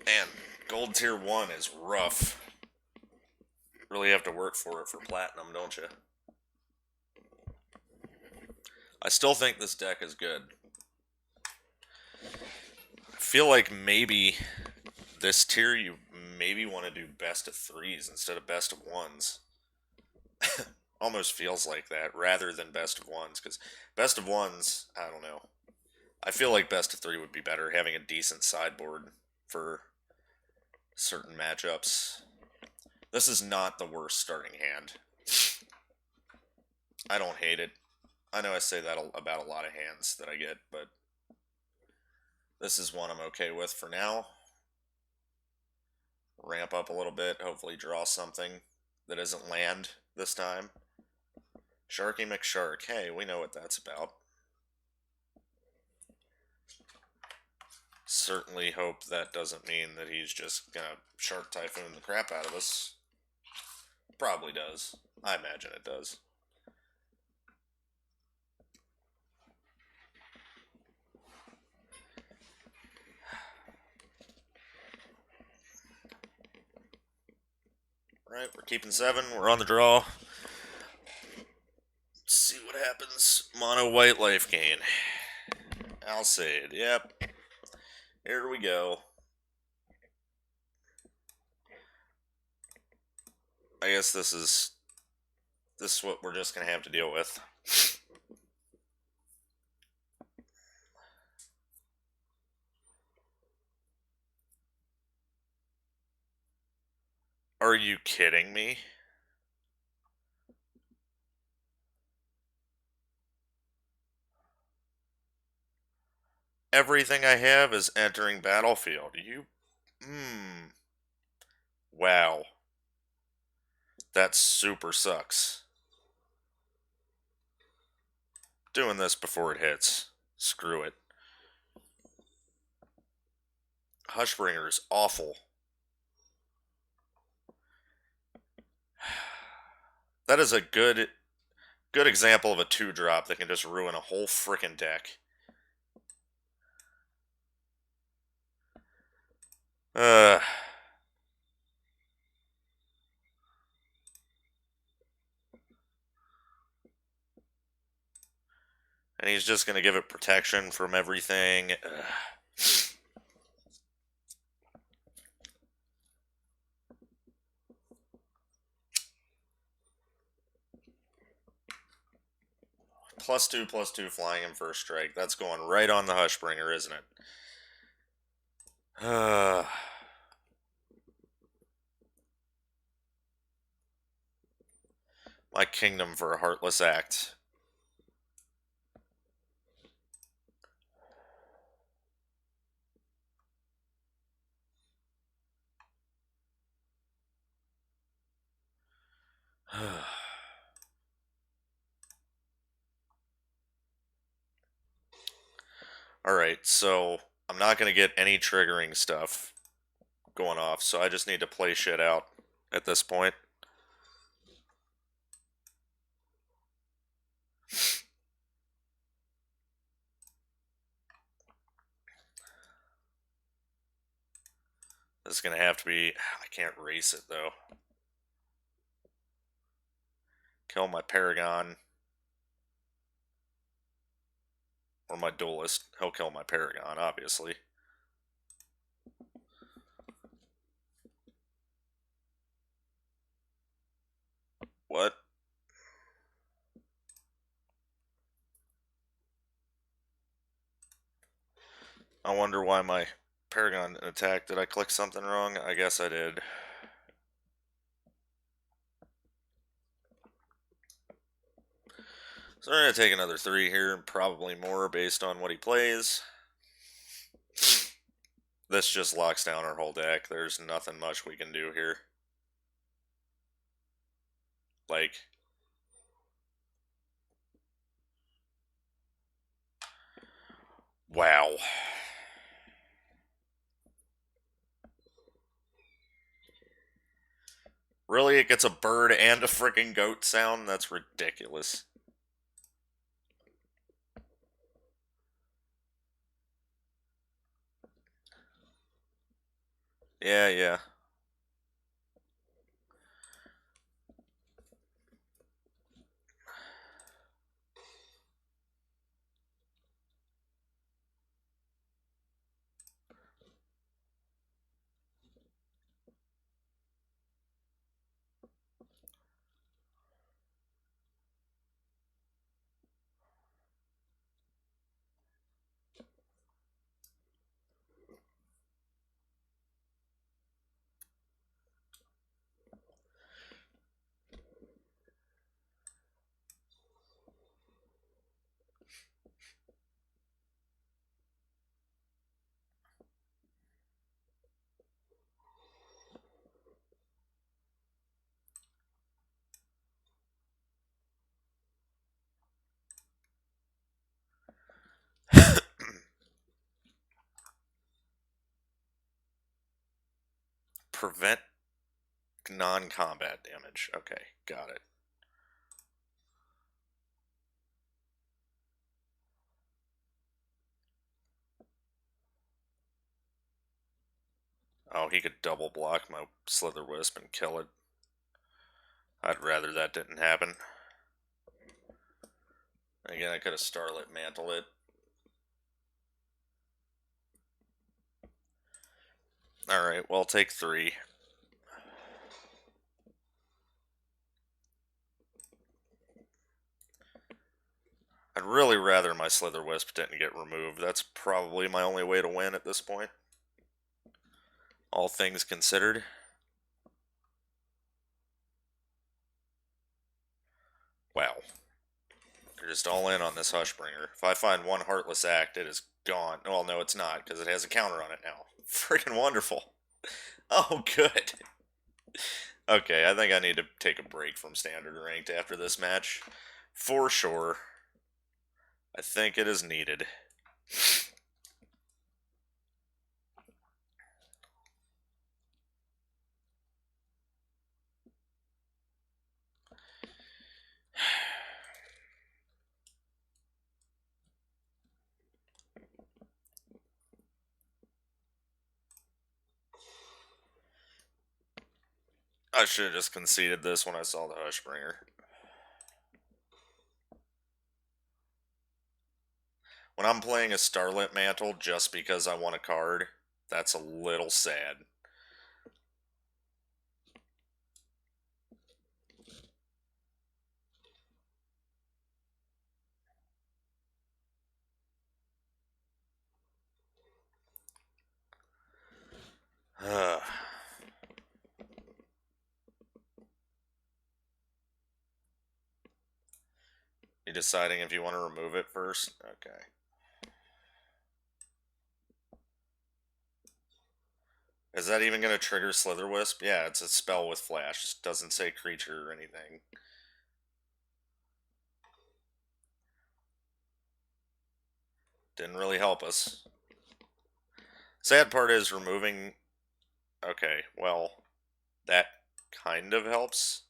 Man, gold tier 1 is rough. Really have to work for it for platinum, don't you? I still think this deck is good. I feel like maybe this tier you maybe want to do best of 3s instead of best of 1s. Almost feels like that rather than best of 1s, because best of 1s, I don't know. I feel like best of 3 would be better, having a decent sideboard for certain matchups. This is not the worst starting hand. I don't hate it. I know I say that about a lot of hands that I get, but this is one I'm okay with for now. Ramp up a little bit, hopefully draw something that isn't land this time. Sharky McShark, hey, we know what that's about. Certainly hope that doesn't mean that he's just gonna Shark Typhoon the crap out of us. Probably does. I imagine it does. Right, we're keeping 7. We're on the draw. Let's see what happens. Mono white life gain. Alseid, yep. Here we go. I guess this is what we're just gonna have to deal with. Are you kidding me? Everything I have is entering battlefield. Wow. That super sucks. Doing this before it hits. Screw it. Hushbringer is awful. That is a good example of a 2-drop that can just ruin a whole frickin' deck. And he's just going to give it protection from everything. +2/+2 flying him first strike. That's going right on the Hushbringer, isn't it? My kingdom for a heartless act. Alright, so I'm not going to get any triggering stuff going off, so I just need to play shit out at this point. This is going to have to be... I can't race it, though. Kill my Paragon. Or my Duelist. He'll kill my Paragon, obviously. What? I wonder why my Paragon attacked. Did I click something wrong? I guess I did. So we're going to take another 3 here, and probably more based on what he plays. This just locks down our whole deck. There's nothing much we can do here. Like... Wow. Really? It gets a bird and a freaking goat sound? That's ridiculous. Yeah, yeah. Prevent non-combat damage. Okay, got it. Oh, he could double block my Slitherwisp and kill it. I'd rather that didn't happen. Again, I could have Starlit Mantled it. Alright, well, take 3. I'd really rather my Slitherwisp didn't get removed. That's probably my only way to win at this point. All things considered. Wow. They're just all in on this Hushbringer. If I find one Heartless Act, it is gone. Well, no, it's not, because it has a counter on it now. Freaking wonderful. Oh, good. Okay, I think I need to take a break from Standard Ranked after this match. For sure. I think it is needed. I should have just conceded this when I saw the Hushbringer. When I'm playing a Starlit Mantle just because I want a card, that's a little sad. You deciding if you want to remove it first? Okay. Is that even going to trigger Slither Wisp? Yeah, it's a spell with flash. Doesn't say creature or anything. Didn't really help us. Sad part is removing... Okay, well, that kind of helps.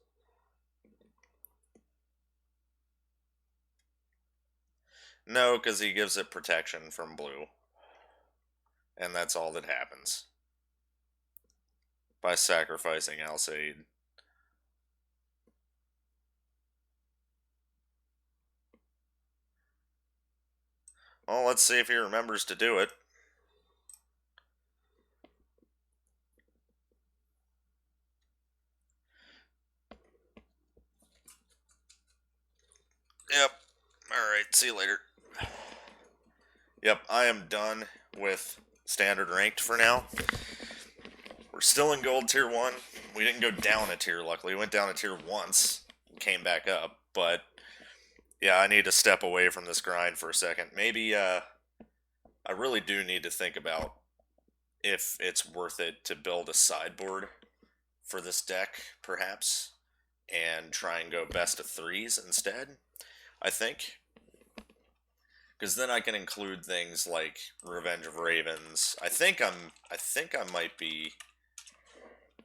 No, because he gives it protection from blue. And that's all that happens. By sacrificing Alseid. Well, let's see if he remembers to do it. Yep. Alright, see you later. Yep, I am done with standard ranked for now. We're still in gold tier 1. We didn't go down a tier, luckily. We went down a tier once, came back up, but yeah, I need to step away from this grind for a second. Maybe, I really do need to think about if it's worth it to build a sideboard for this deck, perhaps, and try and go best of 3s instead, I think. Because then I can include things like Revenge of Ravens. I think I might be...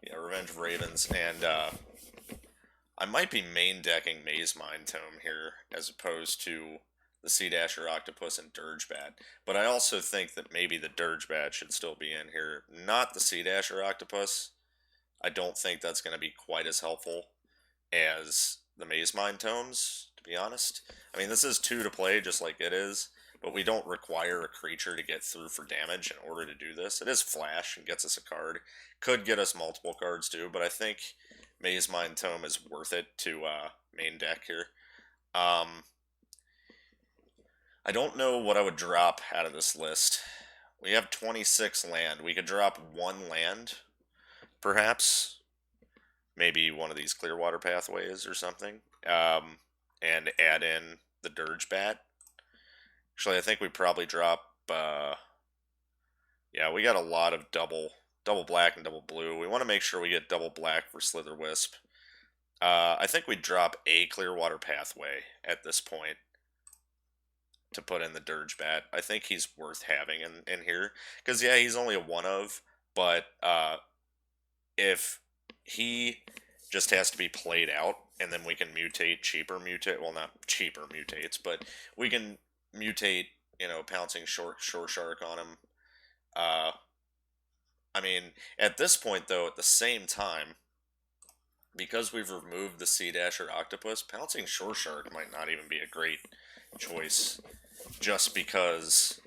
Yeah, Revenge of Ravens, and I might be main decking Mazemind Tome here, as opposed to the Sea Dasher Octopus and Dirgebat. But I also think that maybe the Dirgebat should still be in here. Not the Sea Dasher Octopus. I don't think that's going to be quite as helpful as the Mazemind Tomes, to be honest. I mean, this is 2 to play, just like it is, but we don't require a creature to get through for damage in order to do this. It is flash and gets us a card. Could get us multiple cards too, but I think Mazemind Tome is worth it to main deck here. I don't know what I would drop out of this list. We have 26 land. We could drop 1 land, perhaps. Maybe one of these Clearwater Pathways or something. And add in the Dirgebat. Actually, I think we probably drop... yeah, we got a lot of double black and double blue. We want to make sure we get double black for Slither Wisp. I think we drop a Clearwater Pathway at this point to put in the Dirgebat. I think he's worth having in here. Because, yeah, he's only a 1-of, but if he just has to be played out, and then we can mutate cheaper mutate. Well, not cheaper mutates, but we can mutate, you know, pouncing shore shark on him. I mean, at this point, though, at the same time, because we've removed the Sea Dasher Octopus, pouncing shore shark might not even be a great choice, just because,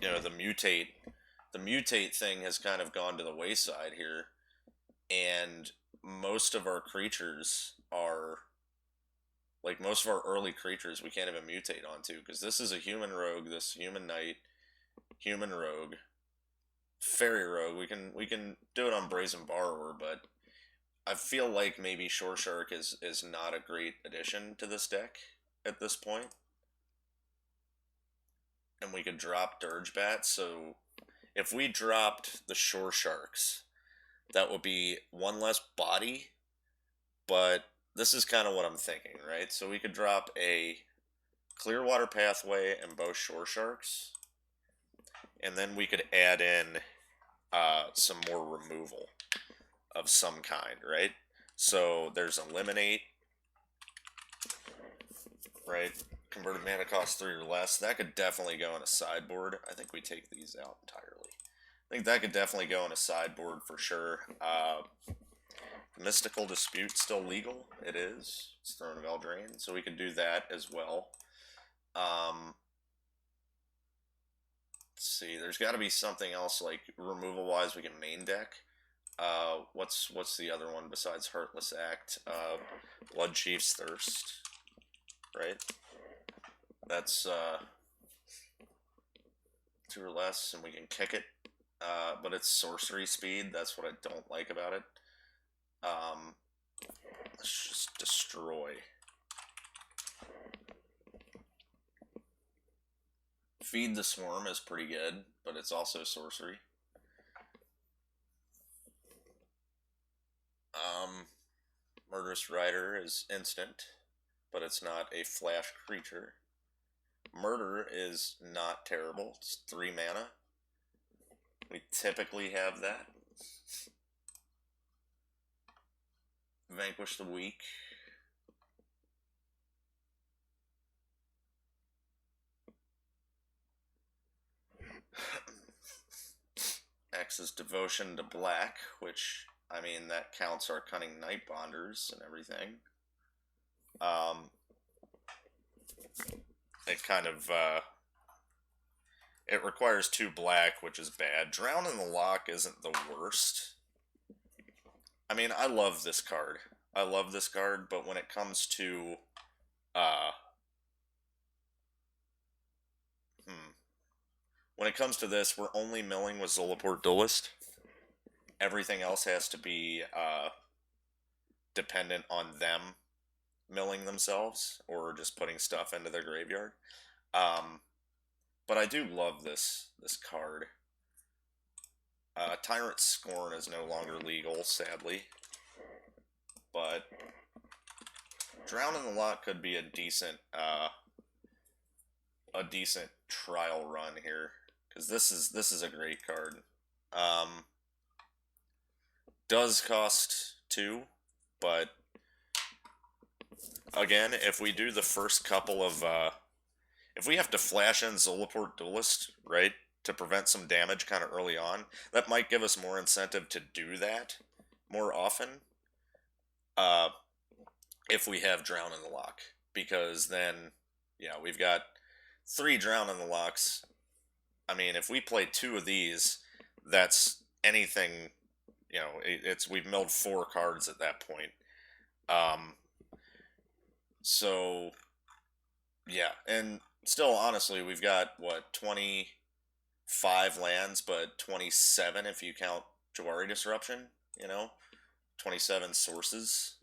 you know, the mutate thing has kind of gone to the wayside here, and most of our creatures are, like, most of our early creatures we can't even mutate onto, because this is a human rogue, this human knight, human rogue, fairy rogue. We can do it on Brazen Borrower, but I feel like maybe Shore Shark is not a great addition to this deck at this point. And we could drop Dirgebat, so if we dropped the Shore Sharks, that would be 1 less body, but this is kind of what I'm thinking, right? So we could drop a Clearwater Pathway and both Shore Sharks, and then we could add in some more removal of some kind, right? So there's Eliminate, right? Converted mana cost 3 or less. That could definitely go in a sideboard. I think we take these out entirely. I think that could definitely go in a sideboard for sure. Mystical Dispute still legal. It is. It's Throne of Eldraine, so we could do that as well. Let's see. There's got to be something else, like, removal-wise we can main deck. What's the other one besides Heartless Act? Bloodchief's Thirst, right? That's 2 or less, and we can kick it. But it's sorcery speed. That's what I don't like about it. Let's just destroy. Feed the Swarm is pretty good, but it's also sorcery. First Rider is instant, but it's not a flash creature. Murder is not terrible. It's 3 mana. We typically have that. Vanquish the Weak. X's Devotion to Black, which, I mean, that counts our Cunning Nightbonders and everything. It kind of, it requires 2 black, which is bad. Drown in the Loch isn't the worst. I mean, I love this card. I love this card, but when it comes to, when it comes to this, we're only milling with Zulaport Duelist. Everything else has to be, dependent on them milling themselves, or just putting stuff into their graveyard. But I do love this card. Tyrant Scorn is no longer legal, sadly. But Drown in the Loch could be a decent trial run here, because this is a great card. Does cost 2, but again, if we do the first couple of if we have to flash in Zulaport Duelist, right, to prevent some damage kind of early on, that might give us more incentive to do that more often. If we have Drown in the Loch, because then, yeah, we've got 3 Drown in the Lochs. I mean, if we play 2 of these, that's anything, you know, we've milled 4 cards at that point. So, yeah, and still, honestly, we've got, what, 25 lands, but 27 if you count Jawari Disruption, you know? 27 sources.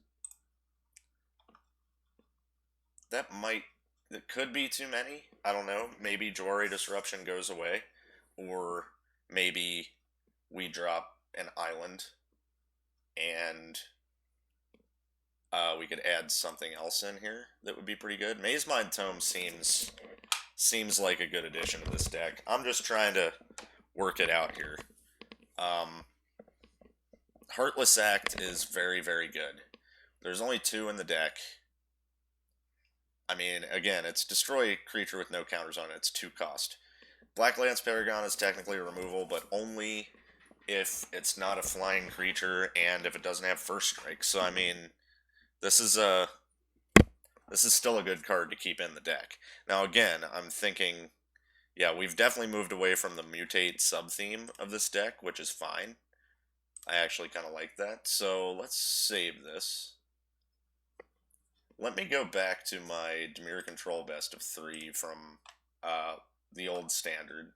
It could be too many. I don't know. Maybe Jawari Disruption goes away, or maybe we drop an island, and we could add something else in here that would be pretty good. Mazemind Tome seems like a good addition to this deck. I'm just trying to work it out here. Heartless Act is very, very good. There's only 2 in the deck. I mean, again, it's destroy a creature with no counters on it. It's 2 cost. Black Lance Paragon is technically a removal, but only if it's not a flying creature and if it doesn't have first strike. So, I mean, this is still a good card to keep in the deck. Now, again, I'm thinking, yeah, we've definitely moved away from the mutate sub-theme of this deck, which is fine. I actually kind of like that. So, let's save this. Let me go back to my Dimir Control best of 3 from the old standard.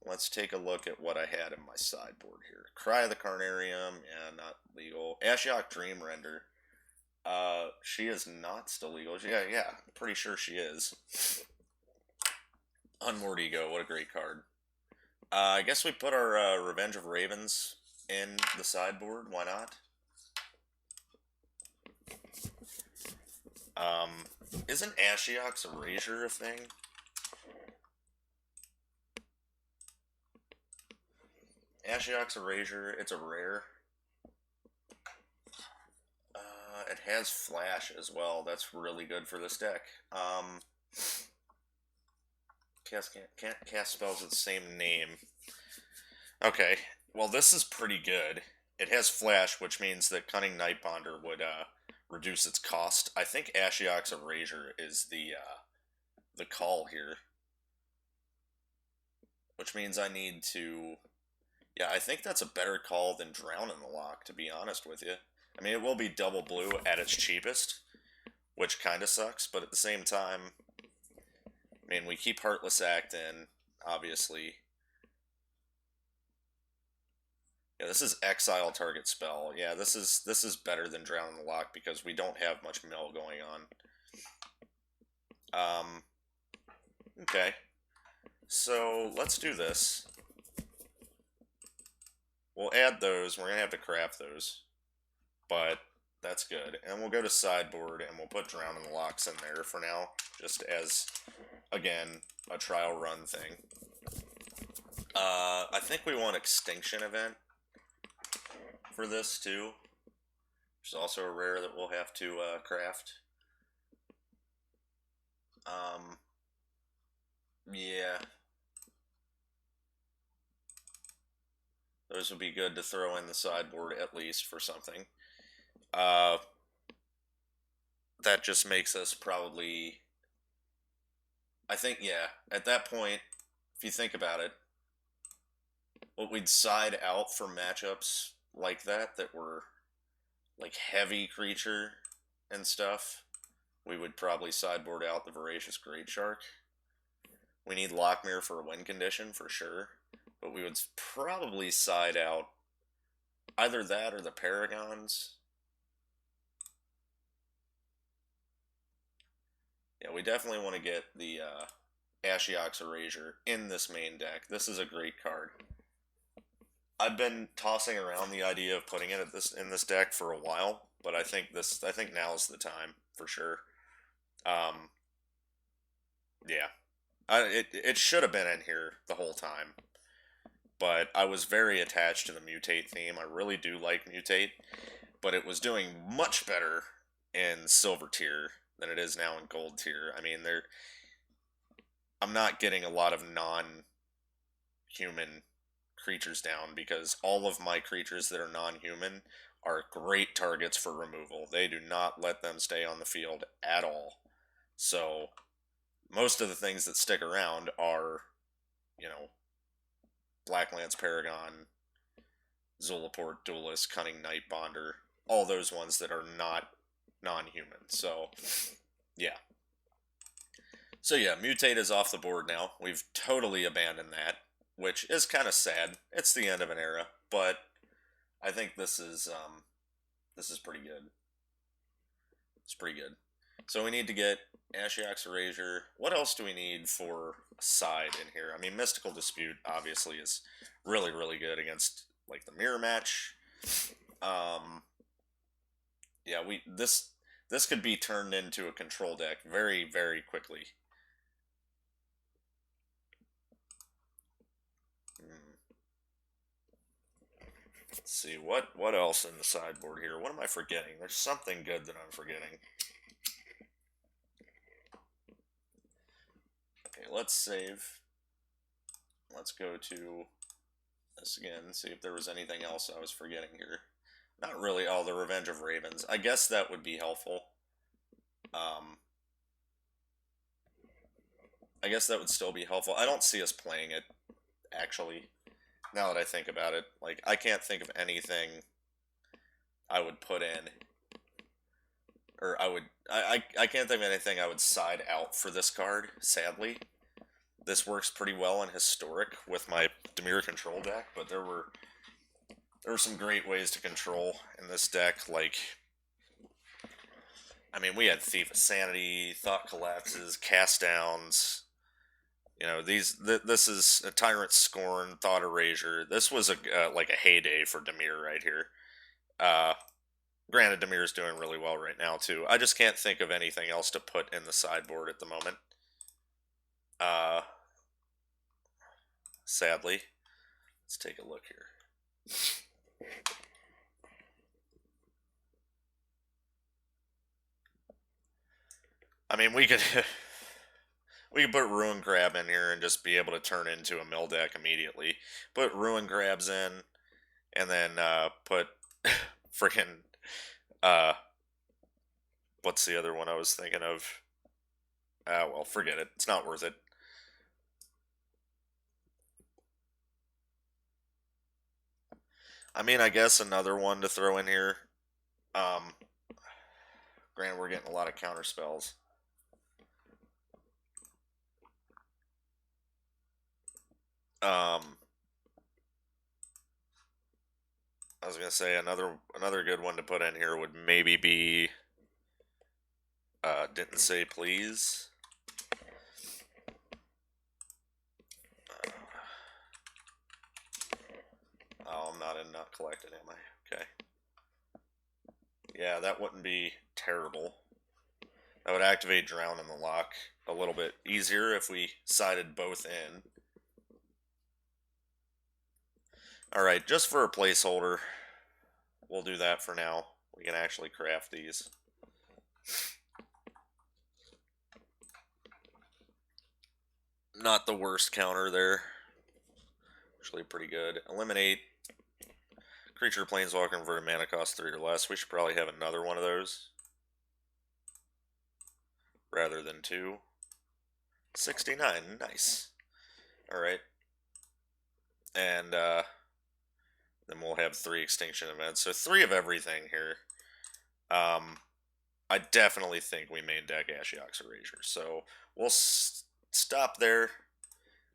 Let's take a look at what I had in my sideboard here. Cry of the Carnarium, yeah, not legal. Ashiok Dreamrender. She is not still legal. Yeah, pretty sure she is. Unmoored Ego, what a great card. I guess we put our Revenge of Ravens in the sideboard. Why not? Isn't Ashiok's Erasure a thing? Ashiok's Erasure, it's a rare. It has Flash as well. That's really good for this deck. Can't cast spells with the same name. Okay, well this is pretty good. It has Flash, which means that Cunning Nightbonder would reduce its cost. I think Ashiok's Erasure is the call here, which means I need to. Yeah, I think that's a better call than Drown in the Loch, to be honest with you. I mean, it will be double blue at its cheapest, which kind of sucks, but at the same time, I mean, we keep Heartless Act in, obviously. Yeah, this is exile target spell. Yeah, this is better than Drown in the Loch because we don't have much mill going on. Okay. So, let's do this. We'll add those. We're going to have to craft those. But That's good. And we'll go to sideboard and we'll put Drown in the Locks in there for now, just as, again, a trial run thing. I think we want Extinction Event for this too, which is also a rare that we'll have to craft. Yeah. Those would be good to throw in the sideboard at least for something. That just makes us probably... I think, yeah, at that point, if you think about it, what we'd side out for matchups like that were like heavy creature and stuff, we would probably sideboard out the Voracious Great Shark. We need Lockmere for a win condition for sure, but we would probably side out either that or the Paragons. Yeah, we definitely want to get the Ashiok's Erasure in this main deck. This is a great card. I've been tossing around the idea of putting it in this deck for a while, but I think now's the time for sure. Yeah, it should have been in here the whole time, but I was very attached to the Mutate theme. I really do like Mutate, but it was doing much better in Silver tier than it is now in Gold tier. I mean, I'm not getting a lot of non-human creatures down because all of my creatures that are non-human are great targets for removal. They do not let them stay on the field at all. So most of the things that stick around are, you know, Blacklands Paragon, Zulaport Duelist, Cunning Night Bonder, all those ones that are not non-human. So, yeah. So yeah, Mutate is off the board now. We've totally abandoned that, which is kind of sad. It's the end of an era, but I think this is pretty good. It's pretty good. So we need to get Ashiok's Erasure. What else do we need for a side in here? I mean, Mystical Dispute obviously is really, really good against like the mirror match. Yeah, this could be turned into a control deck very, very quickly. Let's see, what else in the sideboard here? What am I forgetting? There's something good that I'm forgetting. Okay, let's save. Let's go to this again, see if there was anything else I was forgetting here. Not really. Oh, the Revenge of Ravens. I guess that would be helpful. I guess that would still be helpful. I don't see us playing it, actually, now that I think about it. Like, I can't think of anything I would put in. Or I can't think of anything I would side out for this card, sadly. This works pretty well in Historic with my Dimir control deck, but there were some great ways to control in this deck, like, I mean, we had Thief of Sanity, Thought Collapses, Cast Downs. You know, this is a Tyrant Scorn, Thought Erasure. This was like a heyday for Dimir right here. Granted, Dimir's doing really well right now too. I just can't think of anything else to put in the sideboard at the moment. Sadly, let's take a look here. I mean, we could put Ruin Grab in here and just be able to turn into a mill deck immediately. Put Ruin Grabs in, and then put freaking what's the other one I was thinking of? Well, forget it. It's not worth it. I mean, I guess another one to throw in here. Granted, we're getting a lot of counter spells. I was gonna say another good one to put in here would maybe be Didn't Say Please. Oh, I'm not collected, am I? Okay. Yeah, that wouldn't be terrible. That would activate Drown in the lock a little bit easier if we sided both in. Alright, just for a placeholder, we'll do that for now. We can actually craft these. Not the worst counter there. Actually pretty good. Eliminate creature planeswalker converted mana cost 3 or less. We should probably have another one of those rather than 2. 69, nice. Alright. And then we'll have 3 extinction events. So 3 of everything here. I definitely think we main deck Ashiok's Erasure. So we'll stop there.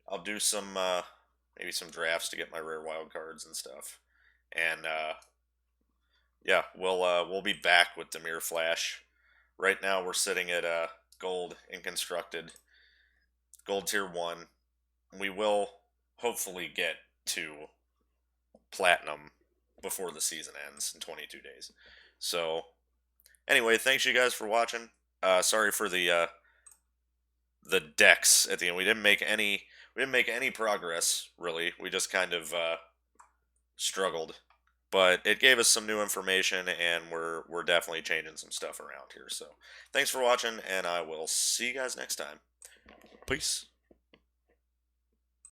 I'll do some maybe some drafts to get my rare wild cards and stuff. And yeah, we'll be back with Dimir Flash. Right now we're sitting at gold in constructed, gold tier 1. We will hopefully get to platinum before the season ends in 22 days. So anyway, thanks you guys for watching. Sorry for the decks at the end. We didn't make any progress really. We just kind of struggled. But it gave us some new information, and we're definitely changing some stuff around here. So thanks for watching, and I will see you guys next time. Peace.